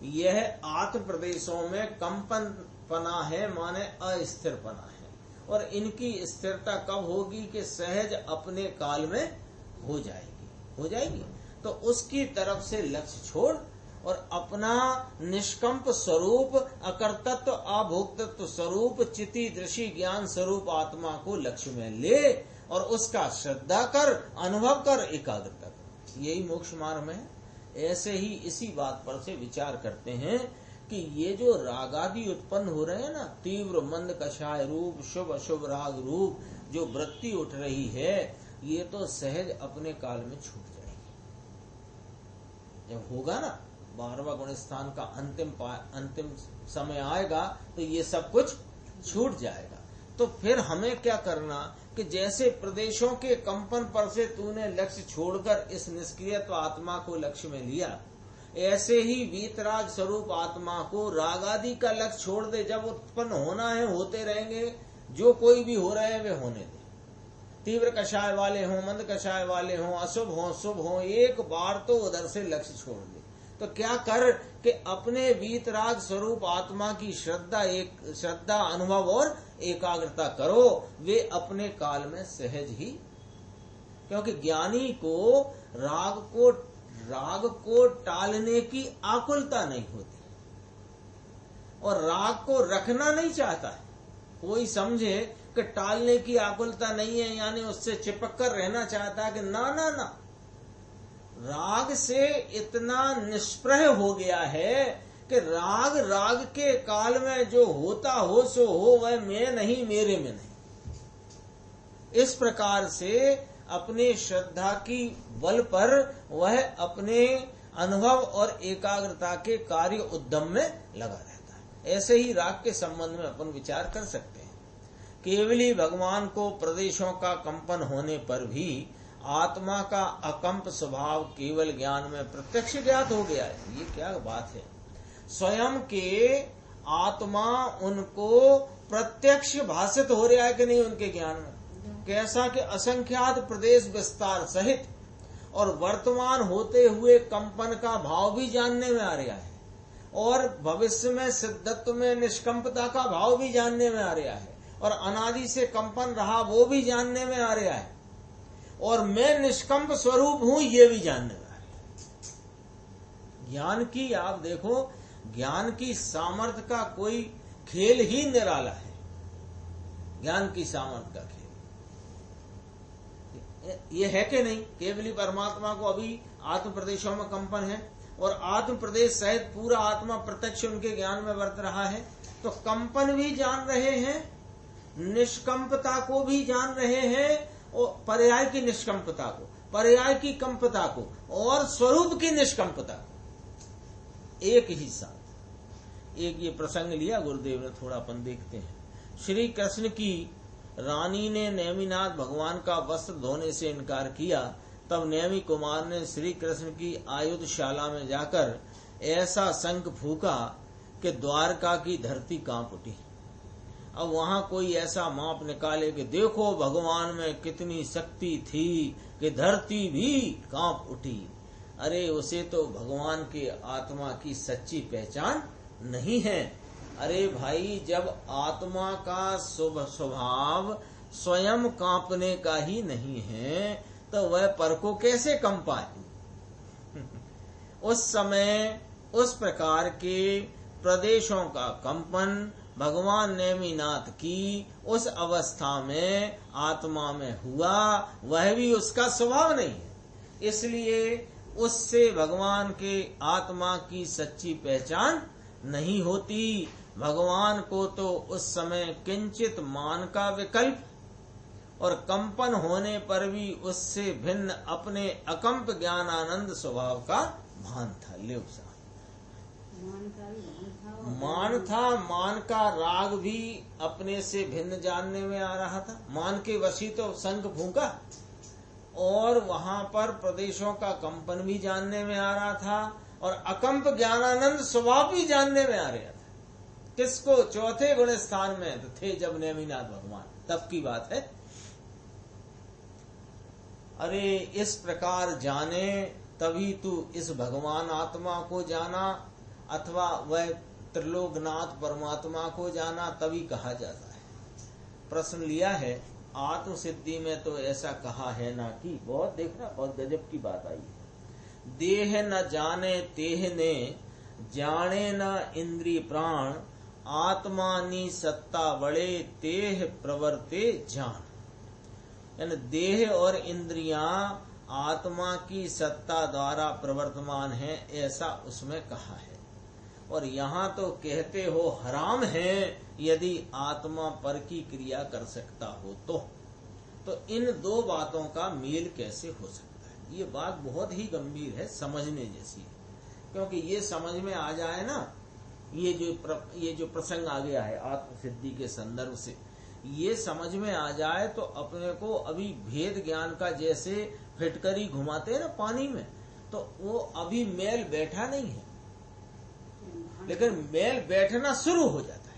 यह आत्म प्रदेशों में कंपन पना है, माने अस्थिर पना है, और इनकी स्थिरता कब होगी कि सहज अपने काल में हो जाएगी। तो उसकी तरफ से लक्ष्य छोड़ और अपना निष्कंप स्वरूप, अकर्तत्व अभोक्तत्व स्वरूप, चिति दृषि ज्ञान स्वरूप आत्मा को लक्ष्य में ले और उसका श्रद्धा कर, अनुभव कर, एकाग्रता कर। यही मोक्ष मार्ग में है। ऐसे ही इसी बात पर से विचार करते हैं कि ये जो राग आदि उत्पन्न हो रहे हैं ना, तीव्र मंद कषाय रूप, शुभ अशुभ राग रूप जो वृत्ति उठ रही है, ये तो सहज अपने काल में छूट जाएगी। जब होगा ना 12वां गुण स्थान का अंतिम समय आएगा तो ये सब कुछ छूट जाएगा। तो फिर हमें क्या करना कि जैसे प्रदेशों के कंपन पर से तूने लक्ष्य छोड़कर इस निष्क्रियत्व आत्मा को लक्ष्य में लिया, ऐसे ही वीतराग स्वरूप आत्मा को राग आदि का लक्ष्य छोड़ दे। जब उत्पन्न होना है होते रहेंगे, जो कोई भी हो रहे हैं वे होने दे। तीव्र कषाय वाले हों, मंद कषाय वाले हों, अशुभ हों, शुभ हों, एक बार तो उधर से लक्ष्य छोड़ दे। तो क्या कर कि अपने वीतराग स्वरूप आत्मा की श्रद्धा अनुभव और एकाग्रता करो। वे अपने काल में सहज ही, क्योंकि ज्ञानी को राग को टालने की आकुलता नहीं होती और राग को रखना नहीं चाहता है। कोई समझे कि टालने की आकुलता नहीं है, यानी उससे चिपक कर रहना चाहता है, कि ना, राग से इतना निष्प्रह हो गया है कि राग के काल में जो होता हो सो हो, वह मैं नहीं, मेरे में नहीं। इस प्रकार से अपने श्रद्धा की बल पर वह अपने अनुभव और एकाग्रता के कार्य उद्यम में लगा रहता है। ऐसे ही राग के संबंध में अपन विचार कर सकते हैं। केवली भगवान को प्रदेशों का कंपन होने पर भी आत्मा का अकंप स्वभाव केवल ज्ञान में प्रत्यक्ष ज्ञात हो गया है। ये क्या बात है। स्वयं के आत्मा उनको प्रत्यक्ष भाषित हो रहा है कि नहीं उनके ज्ञान में। कैसा कि असंख्यात प्रदेश विस्तार सहित और वर्तमान होते हुए कंपन का भाव भी जानने में आ रहा है, और भविष्य में सिद्धत्व में निष्कंपता का भाव भी जानने में आ रहा है, और अनादि से कंपन रहा वो भी जानने में आ रहा है, और मैं निष्कंप स्वरूप हूं ये भी जानने में आ रहा है। ज्ञान की आप देखो, ज्ञान की सामर्थ्य का कोई खेल ही निराला है। ज्ञान की सामर्थ्य का खेल ये है कि नहीं। केवली परमात्मा को अभी आत्म प्रदेशों में कंपन है, और आत्म प्रदेश सहित पूरा आत्मा प्रत्यक्ष उनके ज्ञान में वर्त रहा है। तो कंपन भी जान रहे हैं, निष्कंपता को भी जान रहे हैं, और पर्याय की निष्कंपता को, पर्याय की कंपता को, और स्वरूप की निष्कंपता को एक ही साथ। एक ये प्रसंग लिया गुरुदेव ने, थोड़ा अपन देखते हैं। श्री कृष्ण की रानी ने नेमिनाथ भगवान का वस्त्र धोने से इनकार किया, तब नेमि कुमार ने श्री कृष्ण की आयुधशाला में जाकर ऐसा शंख फूका कि द्वारका की धरती कांप उठी। अब वहां कोई ऐसा माप निकाले कि देखो भगवान में कितनी शक्ति थी कि धरती भी कांप उठी। अरे उसे तो भगवान के आत्मा की सच्ची पहचान नहीं है। अरे भाई, जब आत्मा का स्वभाव स्वयं कांपने का ही नहीं है तो वह पर को कैसे कंपाए। उस समय उस प्रकार के प्रदेशों का कंपन भगवान नेमिनाथ की उस अवस्था में आत्मा में हुआ, वह भी उसका स्वभाव नहीं है। इसलिए उससे भगवान के आत्मा की सच्ची पहचान नहीं होती। भगवान को तो उस समय किंचित मान का विकल्प और कंपन होने पर भी उससे भिन्न अपने अकंप ज्ञानानंद स्वभाव का भान था। ले मान था, मान का राग भी अपने से भिन्न जानने में आ रहा था। मान के वशी तो शंख फूंका, और वहां पर प्रदेशों का कंपन भी जानने में आ रहा था, और अकंप ज्ञानानंद स्वभाव भी जानने में आ रहा था। किसको? चौथे गुण स्थान में थे जब नेमिनाथ भगवान, तब की बात है। अरे इस प्रकार जाने तभी तू इस भगवान आत्मा को जाना, अथवा वह त्रिलोकनाथ परमात्मा को जाना, तभी कहा जाता है। प्रश्न लिया है आत्म सिद्धि में तो ऐसा कहा है ना कि बहुत देखना, बहुत गजब की बात आई है। देह न जाने तेह ने, जाने न इंद्रिय प्राण, आत्मानी सत्ता बड़े तेह प्रवर्ते जान। यानी देह और इंद्रियां आत्मा की सत्ता द्वारा प्रवर्तमान है, ऐसा उसमें कहा है। और यहाँ तो कहते हो हराम है यदि आत्मा पर की क्रिया कर सकता हो तो इन दो बातों का मेल कैसे हो सकता है? ये बात बहुत ही गंभीर है, समझने जैसी है। क्योंकि ये समझ में आ जाए ना, ये जो प्रसंग आ गया है आत्म सिद्धि के संदर्भ से, ये समझ में आ जाए तो अपने को अभी भेद ज्ञान का जैसे फिटकरी घुमाते हैं ना पानी में, तो वो अभी मैल बैठा नहीं है, लेकिन मैल बैठना शुरू हो जाता है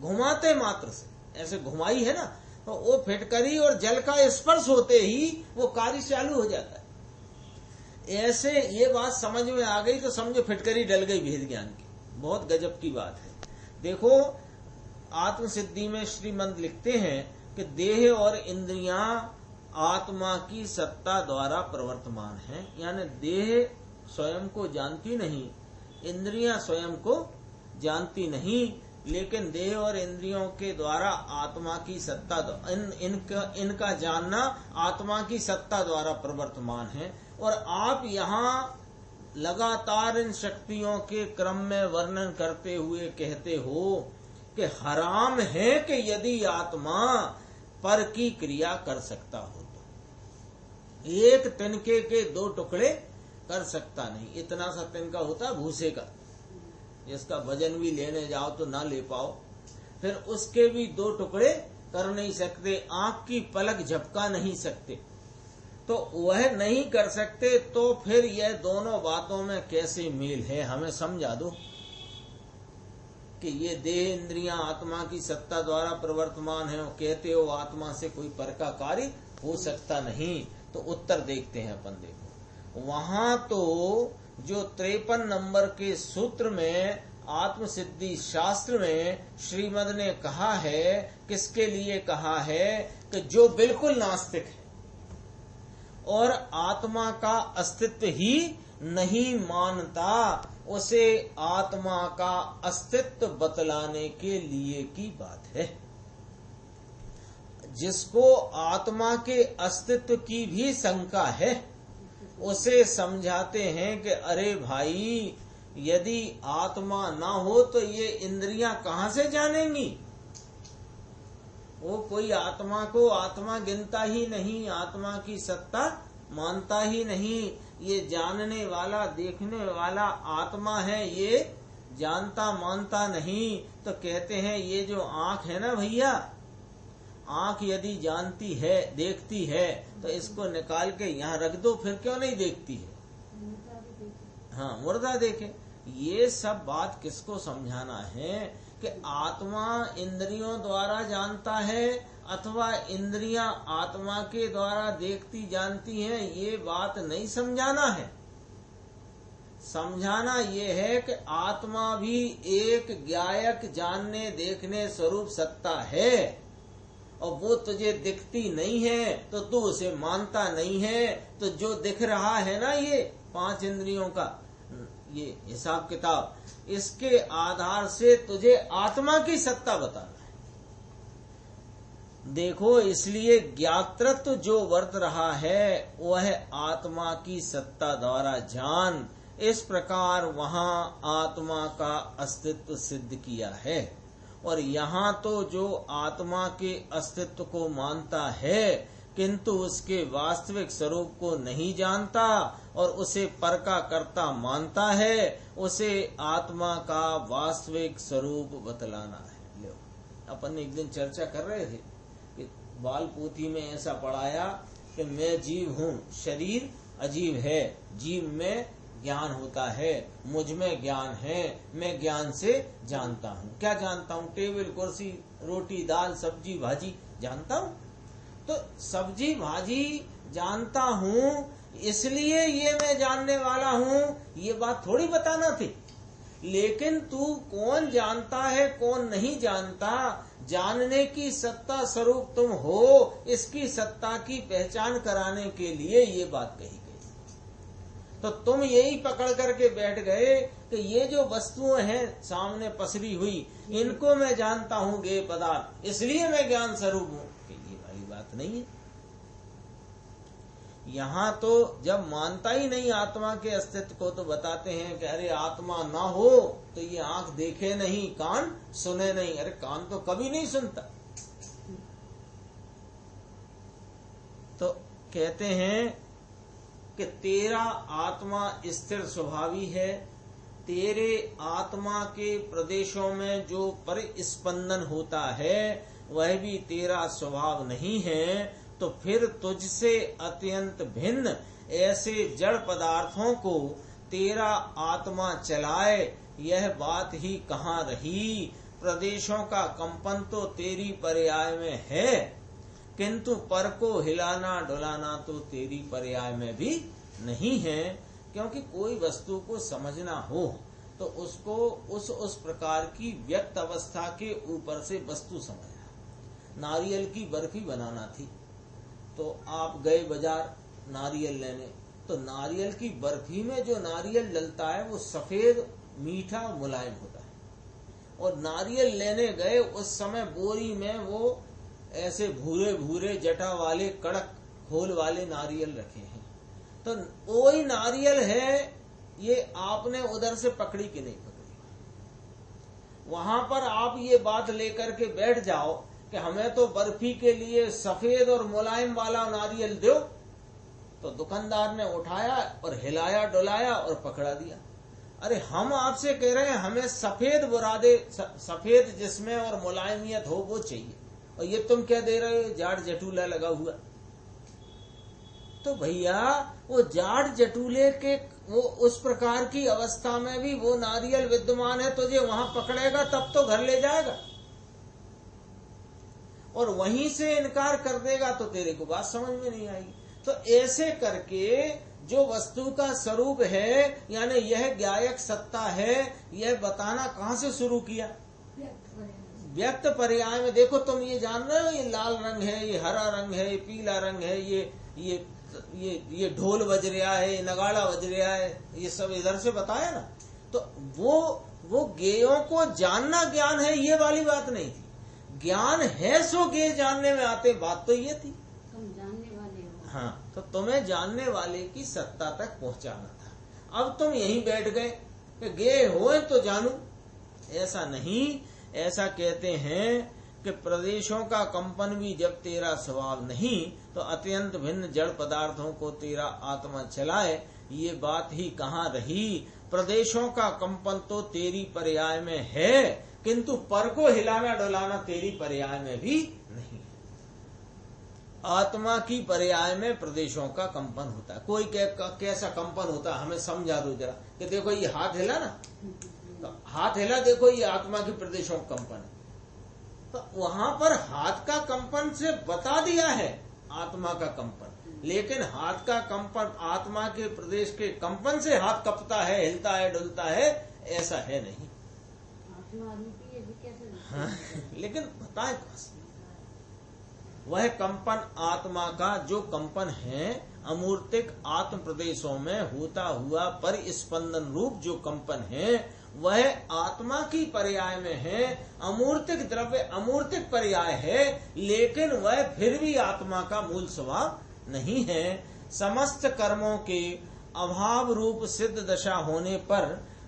घुमाते मात्र से। ऐसे घुमाई है ना, तो वो फिटकरी और जल का स्पर्श होते ही वो कार्य चालू हो जाता है। ऐसे ये बात समझ में आ गई तो समझो फिटकरी डल गई भेद ज्ञान की। बहुत गजब की बात है। देखो आत्म सिद्धि में श्रीमंत लिखते हैं कि देह और इंद्रियां आत्मा की सत्ता द्वारा प्रवर्तमान हैं। यानी देह स्वयं को जानती नहीं, इंद्रियां स्वयं को जानती नहीं, लेकिन देह और इंद्रियों के द्वारा आत्मा की सत्ता इनका जानना आत्मा की सत्ता द्वारा प्रवर्तमान है। और आप यहाँ लगातार इन शक्तियों के क्रम में वर्णन करते हुए कहते हो कि हराम है कि यदि आत्मा पर की क्रिया कर सकता हो तो। एक तिनके के दो टुकड़े कर सकता नहीं। इतना सा तिनका होता भूसे का, जिसका वजन भी लेने जाओ तो ना ले पाओ, फिर उसके भी दो टुकड़े कर नहीं सकते, आंख की पलक झपका नहीं सकते, तो वह नहीं कर सकते, तो फिर यह दोनों बातों में कैसे मेल है? हमें समझा दो कि ये देह इंद्रियां आत्मा की सत्ता द्वारा प्रवर्तमान है, कहते हो आत्मा से कोई पर का कार्य हो सकता नहीं। तो उत्तर देखते हैं अपन। देखो वहां तो जो 53 नंबर के सूत्र में आत्म सिद्धि शास्त्र में श्रीमद ने कहा है, किसके लिए कहा है? कि जो बिल्कुल नास्तिक है और आत्मा का अस्तित्व ही नहीं मानता, उसे आत्मा का अस्तित्व बतलाने के लिए की बात है। जिसको आत्मा के अस्तित्व की भी शंका है, उसे समझाते हैं कि अरे भाई, यदि आत्मा ना हो तो ये इंद्रियां कहां से जानेंगी? वो कोई आत्मा को आत्मा गिनता ही नहीं, आत्मा की सत्ता मानता ही नहीं। ये जानने वाला देखने वाला आत्मा है, ये जानता मानता नहीं। तो कहते हैं ये जो आंख है ना भैया, आंख यदि जानती है देखती है तो इसको निकाल के यहाँ रख दो, फिर क्यों नहीं देखती है? हाँ, मुर्दा देखे। ये सब बात किसको समझाना है कि आत्मा इंद्रियों द्वारा जानता है अथवा इंद्रियां आत्मा के द्वारा देखती जानती हैं, ये बात नहीं समझाना है। समझाना ये है कि आत्मा भी एक ज्ञायक जानने देखने स्वरूप सत्ता है, और वो तुझे दिखती नहीं है तो तू उसे मानता नहीं है। तो जो दिख रहा है ना, ये 5 इंद्रियों का ये हिसाब किताब, इसके आधार से तुझे आत्मा की सत्ता बताना है। देखो, इसलिए ज्ञातृत्व जो वर्त रहा है वह आत्मा की सत्ता द्वारा जान, इस प्रकार वहां आत्मा का अस्तित्व सिद्ध किया है। और यहाँ तो जो आत्मा के अस्तित्व को मानता है किंतु उसके वास्तविक स्वरूप को नहीं जानता और उसे पर का कर्ता मानता है, उसे आत्मा का वास्तविक स्वरूप बतलाना है। लो, अपन एक दिन चर्चा कर रहे थे कि बाल पोथी में ऐसा पढ़ाया कि मैं जीव हूँ, शरीर अजीब है, जीव में ज्ञान होता है, मुझ में ज्ञान है, मैं ज्ञान से जानता हूँ। क्या जानता हूँ? टेबल कुर्सी रोटी दाल सब्जी भाजी जानता हूँ। तो सब्जी भाजी जानता हूँ इसलिए ये मैं जानने वाला हूँ, ये बात थोड़ी बताना थी। लेकिन तू कौन जानता है कौन नहीं जानता, जानने की सत्ता स्वरूप तुम हो, इसकी सत्ता की पहचान कराने के लिए ये बात कही गई। तो तुम यही पकड़ करके बैठ गए कि ये जो वस्तुएं हैं सामने पसरी हुई, इनको मैं जानता हूँ ज्ञेय पदार्थ, इसलिए मैं ज्ञान स्वरूप हूँ। ये वाली बात नहीं है। यहाँ तो जब मानता ही नहीं आत्मा के अस्तित्व को, तो बताते हैं कि अरे आत्मा ना हो तो ये आंख देखे नहीं, कान सुने नहीं। अरे कान तो कभी नहीं सुनता। तो कहते हैं कि तेरा आत्मा स्थिर स्वभावी है, तेरे आत्मा के प्रदेशों में जो परिस्पंदन होता है वह भी तेरा स्वभाव नहीं है। तो फिर तुझसे अत्यंत भिन्न ऐसे जड़ पदार्थों को तेरा आत्मा चलाए, यह बात ही कहाँ रही। प्रदेशों का कंपन तो तेरी पर्याय में है, किंतु पर को हिलाना डुलाना तो तेरी पर्याय में भी नहीं है। क्योंकि कोई वस्तु को समझना हो तो उसको उस प्रकार की व्यक्त अवस्था के ऊपर से वस्तु समझना। नारियल की बर्फी बनाना थी तो आप गए बाजार नारियल लेने, तो नारियल की बर्फी में जो नारियल डलता है वो सफेद मीठा मुलायम होता है। और नारियल लेने गए उस समय बोरी में वो ऐसे भूरे भूरे जटा वाले कड़क खोल वाले नारियल रखे हैं। तो वही नारियल है, ये आपने उधर से पकड़ी कि नहीं पकड़ी। वहां पर आप ये बात लेकर के बैठ जाओ कि हमें तो बर्फी के लिए सफेद और मुलायम वाला नारियल दो, तो दुकानदार ने उठाया और हिलाया डुलाया और पकड़ा दिया। अरे हम आपसे कह रहे हैं हमें सफेद बुरादे, सफेद जिसमें और मुलायमियत हो वो चाहिए, और ये तुम क्या दे रहे हो, जाड़ जटूला लगा हुआ। तो भैया वो जाड़ जटूले के वो उस प्रकार की अवस्था में भी वो नारियल विद्यमान है, तुझे वहां पकड़ेगा तब तो घर ले जाएगा, और वहीं से इनकार कर देगा तो तेरे को बात समझ में नहीं आएगी। तो ऐसे करके जो वस्तु का स्वरूप है, यानी यह ज्ञायक सत्ता है, यह बताना कहाँ से शुरू किया, व्यक्त पर्याय में। देखो तुम ये जान रहे हो, ये लाल रंग है, ये हरा रंग है, ये पीला रंग है, ये ढोल बज रहा है, ये नगाड़ा बज रहा है, ये सब इधर से बताया ना। तो वो ज्ञेयों को जानना ज्ञान है, ये वाली बात नहीं थी। ज्ञान है सो ज्ञेय जानने में आते, बात तो ये थी। तुम जानने वाले हो। हाँ, तो तुम्हें जानने वाले की सत्ता तक पहुंचाना था। अब तुम यहीं बैठ गए कि ज्ञेय हो तो जानू, ऐसा नहीं। ऐसा कहते हैं कि प्रदेशों का कंपन भी जब तेरा स्वभाव नहीं, तो अत्यंत भिन्न जड़ पदार्थों को तेरा आत्मा चलाए, ये बात ही कहाँ रही। प्रदेशों का कंपन तो तेरी पर्याय में है, किंतु पर को हिलाना डुलाना तेरी पर्याय में भी नहीं। आत्मा की पर्याय में प्रदेशों का कंपन होता है। कोई कैसा कंपन होता है हमें समझा दो जरा, कि देखो ये हाथ हिला ना, तो हाथ हिला, देखो ये आत्मा की प्रदेशों का कंपन है। तो वहां पर हाथ का कंपन से बता दिया है आत्मा का कंपन, लेकिन हाथ का कंपन आत्मा के प्रदेश के कंपन से हाथ कपता है, हिलता है, डुलता है, ऐसा है नहीं। हाँ, लेकिन बताए वह कंपन आत्मा का जो कंपन है अमूर्तिक आत्म प्रदेशों में होता हुआ परिस्पंदन रूप जो कंपन है वह आत्मा की पर्याय में है। अमूर्तिक द्रव्य अमूर्तिक पर्याय है, लेकिन वह फिर भी आत्मा का मूल स्वभाव नहीं है। समस्त कर्मों के अभाव रूप सिद्ध दशा होने पर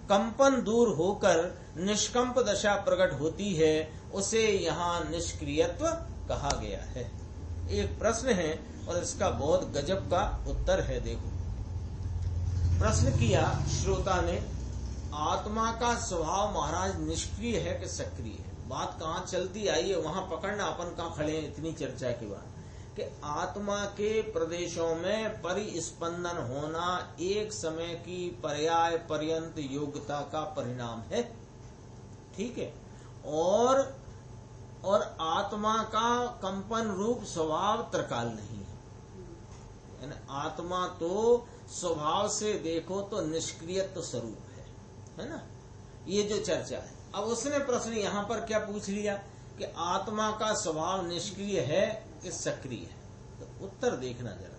कंपन दूर होकर निष्कंप दशा प्रकट होती है, उसे यहाँ निष्क्रियत्व कहा गया है। एक प्रश्न है और इसका बहुत गजब का उत्तर है। देखो, प्रश्न किया श्रोता ने, आत्मा का स्वभाव महाराज निष्क्रिय है कि सक्रिय है? बात कहाँ चलती आई है वहां पकड़ना, अपन कहाँ खड़े हैं इतनी चर्चा के बाद, कि आत्मा के प्रदेशों में परिस्पंदन होना एक समय की पर्याय पर्यंत योग्यता का परिणाम है, ठीक है। और आत्मा का कंपन रूप स्वभाव त्रकाल नहीं है। यानी आत्मा तो स्वभाव से देखो तो निष्क्रियत्व स्वरूप है ना, ये जो चर्चा है। अब उसने प्रश्न यहाँ पर क्या पूछ लिया कि आत्मा का स्वभाव निष्क्रिय है कि सक्रिय है, तो उत्तर देखना जरा।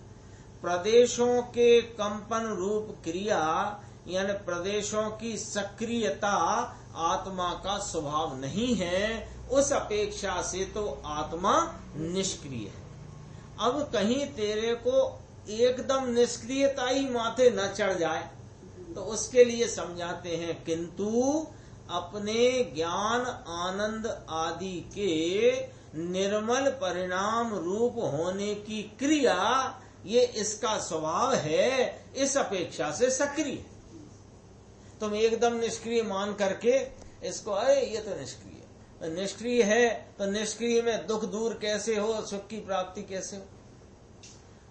प्रदेशों के कंपन रूप क्रिया यानी प्रदेशों की सक्रियता आत्मा का स्वभाव नहीं है, उस अपेक्षा से तो आत्मा निष्क्रिय है। अब कहीं तेरे को एकदम निष्क्रियता ही माथे न चढ़ जाए तो उसके लिए समझाते हैं, किंतु अपने ज्ञान आनंद आदि के निर्मल परिणाम रूप होने की क्रिया ये इसका स्वभाव है, इस अपेक्षा से सक्रिय। तुम एकदम निष्क्रिय मान करके इसको अरे ये तो निष्क्रिय है, तो निष्क्रिय में दुख दूर कैसे हो, सुख की प्राप्ति कैसे हो?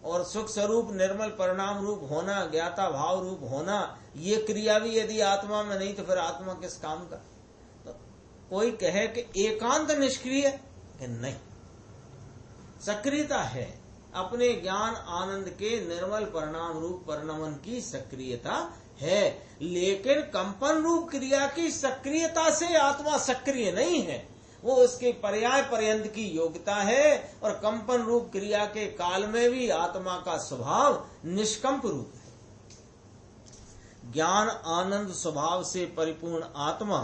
और सुख स्वरूप निर्मल परिणाम रूप होना, ज्ञाता भाव रूप होना, ये क्रिया भी यदि आत्मा में नहीं तो फिर आत्मा किस काम का? तो कोई कहे कि एकांत निष्क्रिय कि नहीं, सक्रियता है, अपने ज्ञान आनंद के निर्मल परिणाम रूप परिणमन की सक्रियता है, लेकिन कंपन रूप क्रिया की सक्रियता से आत्मा सक्रिय नहीं है, वो उसके पर्याय पर्यंत की योग्यता है। और कंपन रूप क्रिया के काल में भी आत्मा का स्वभाव निष्कंप रूप है। ज्ञान आनंद स्वभाव से परिपूर्ण आत्मा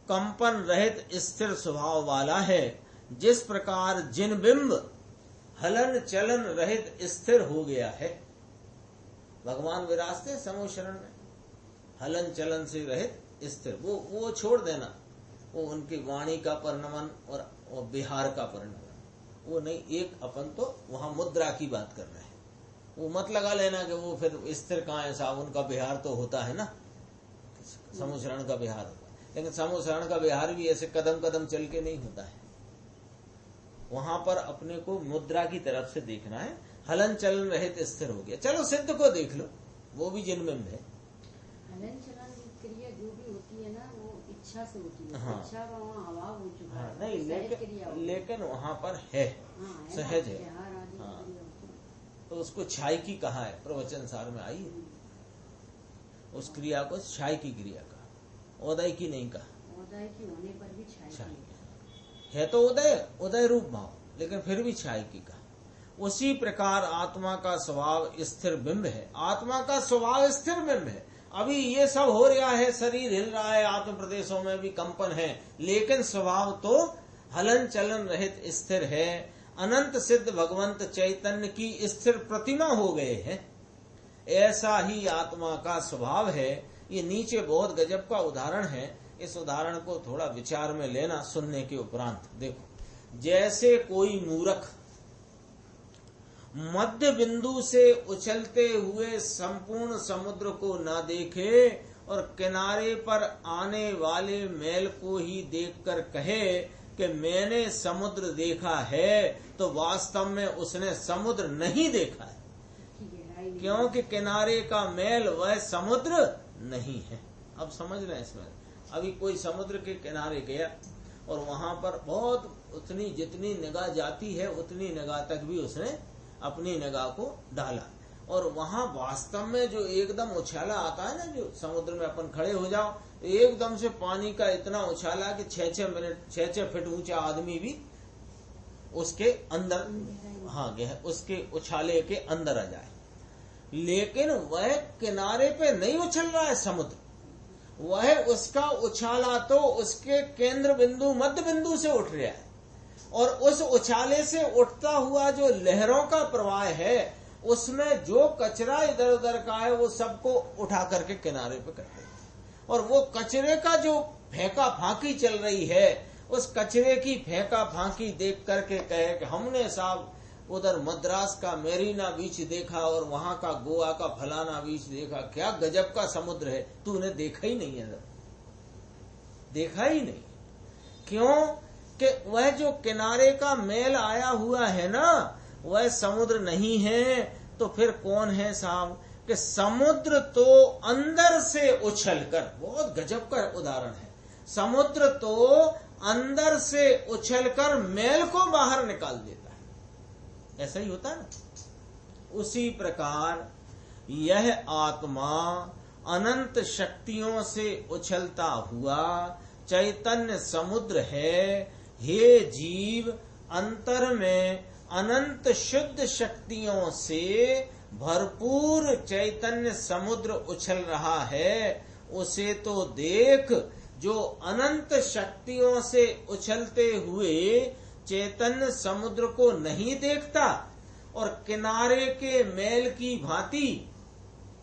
कंपन रहित स्थिर स्वभाव वाला है। जिस प्रकार जिन बिंब हलन चलन रहित स्थिर हो गया है, भगवान विराजते समूह शरण में, हलन चलन से रहित स्थिर, वो छोड़ देना, वो उनकी वाणी का परिणमन और विहार का परिणमन, वो नहीं, एक अपन तो वहां मुद्रा की बात कर रहे हैं। वो मत लगा लेना कि वो फिर स्थिर कहाँ है साहब, उनका विहार तो होता है ना, समूह शरण का विहार होता है, लेकिन समूह शरण का विहार भी ऐसे कदम कदम चल के नहीं होता है। वहां पर अपने को मुद्रा की तरफ से देखना है, हलन चलन रहित स्थिर हो गया। चलो सिद्ध को देख लो, वो भी जिनमें है। हलन चलन क्रिया जो भी होती है ना, वो इच्छा से होती है। हाँ। इच्छा का वहाँ अभाव हो चुका है। नहीं, लेकिन वहाँ पर है, सहज है। हाँ, तो उसको छाई की कहा है, प्रवचन सार में आई है। उस क्रिया को छाई की क्रिया का, उदय की नहीं कहा। उदय की होने पर भी छाई है तो उदय रूप भाव, लेकिन फिर भी छाई की कहा। उसी प्रकार आत्मा का स्वभाव स्थिर बिंब है। आत्मा का स्वभाव स्थिर बिंब है। अभी ये सब हो रहा है, शरीर हिल रहा है, आत्म प्रदेशों में भी कंपन है, लेकिन स्वभाव तो हलन चलन रहित स्थिर है। अनंत सिद्ध भगवंत चैतन्य की स्थिर प्रतिमा हो गए हैं, ऐसा ही आत्मा का स्वभाव है। ये नीचे बहुत गजब का उदाहरण है, इस उदाहरण को थोड़ा विचार में लेना सुनने के उपरांत। देखो, जैसे कोई मूर्ख मध्य बिंदु से उछलते हुए संपूर्ण समुद्र को न देखे और किनारे पर आने वाले मैल को ही देखकर कहे कि मैंने समुद्र देखा है, तो वास्तव में उसने समुद्र नहीं देखा है, क्योंकि किनारे का मैल वह समुद्र नहीं है। अब समझ रहे हैं इसमें? अभी कोई समुद्र के किनारे गया और वहां पर बहुत उतनी जितनी निगाह जाती है उतनी निगाह तक भी उसने अपनी निगाह को डाला, और वहां वास्तव में जो एकदम उछाला आता है ना, जो समुद्र में अपन खड़े हो जाओ, एकदम से पानी का इतना उछाला कि 6-6 फीट ऊंचा आदमी भी उसके अंदर, हाँ, उसके उछाले के अंदर आ जाए। लेकिन वह किनारे पे नहीं उछल रहा है समुद्र, वह उसका उछाला तो उसके केंद्र बिंदु मध्य बिंदु से उठ रहा है, और उस उछाले से उठता हुआ जो लहरों का प्रवाह है, उसमें जो कचरा इधर उधर का है वो सबको उठा करके किनारे पे कर देता है। और वो कचरे का जो फेंका फांकी चल रही है, उस कचरे की फेंका फांकी देख करके कहे कि हमने साहब उधर मद्रास का मेरीना बीच देखा और वहां का गोवा का फलाना बीच देखा, क्या गजब का समुद्र है, तूने देखा ही नहीं है, देखा ही नहीं। क्यों कि वह जो किनारे का मैल आया हुआ है ना, वह समुद्र नहीं है, तो फिर कौन है साहब? कि समुद्र तो अंदर से उछलकर, बहुत गजब का उदाहरण है, समुद्र तो अंदर से उछलकर मैल को बाहर निकाल देता है। ऐसा ही होता है ना, उसी प्रकार यह आत्मा अनंत शक्तियों से उछलता हुआ चैतन्य समुद्र है। हे जीव, अंतर में अनंत शुद्ध शक्तियों से भरपूर चैतन्य समुद्र उछल रहा है। उसे तो देख जो अनंत शक्तियों से उछलते हुए चैतन्य समुद्र को नहीं देखता और किनारे के मैल की भांति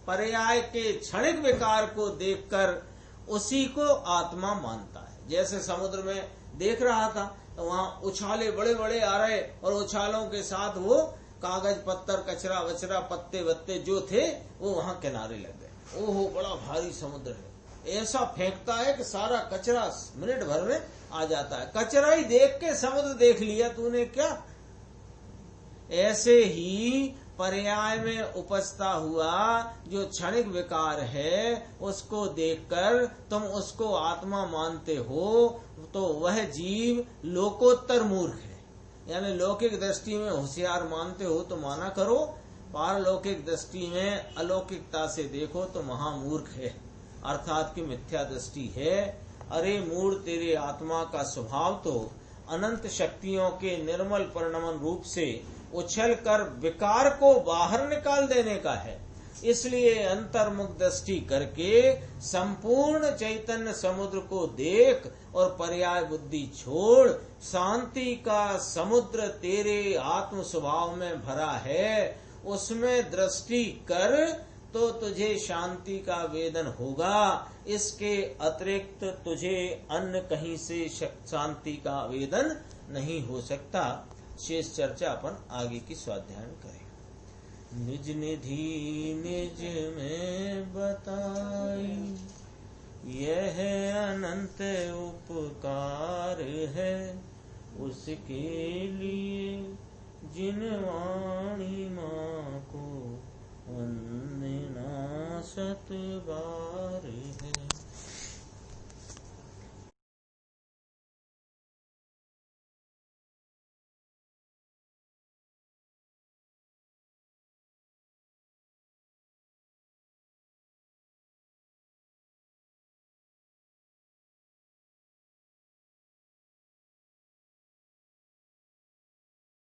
पर्याय के क्षणिक विकार को देखकर उसी को आत्मा मानता है। जैसे समुद्र में देख रहा था तो वहां उछाले बड़े बड़े आ रहे और उछालों के साथ वो कागज पत्थर कचरा वचरा पत्ते वत्ते जो थे वो वहां किनारे लग गए। ओहो, बड़ा भारी समुद्र है। ऐसा फेंकता है कि सारा कचरा मिनट भर में आ जाता है। कचरा ही देख के समुद्र देख लिया तूने क्या? ऐसे ही पर्याय में उपजता हुआ जो क्षणिक विकार है उसको देखकर तुम उसको आत्मा मानते हो तो वह जीव लोकोत्तर मूर्ख है। यानी लौकिक दृष्टि में होशियार मानते हो तो माना करो, पारलौकिक दृष्टि में अलौकिकता से देखो तो महामूर्ख है, अर्थात की मिथ्या दृष्टि है। अरे मूढ़, तेरे आत्मा का स्वभाव तो अनंत शक्तियों के निर्मल परिणमन रूप से उछल कर विकार को बाहर निकाल देने का है। इसलिए अंतर्मुख दृष्टि करके संपूर्ण चैतन्य समुद्र को देख और पर्याय बुद्धि छोड़। शांति का समुद्र तेरे आत्म स्वभाव में भरा है, उसमें दृष्टि कर तो तुझे शांति का वेदन होगा। इसके अतिरिक्त तुझे अन्य कहीं से शांति का वेदन नहीं हो सकता। शेष चर्चा अपन आगे की स्वाध्याय में करें। निज निधि निज में बताई, यह अनंत उपकार है। उसके लिए जिन वाणी माँ को वंदना 7 बार है।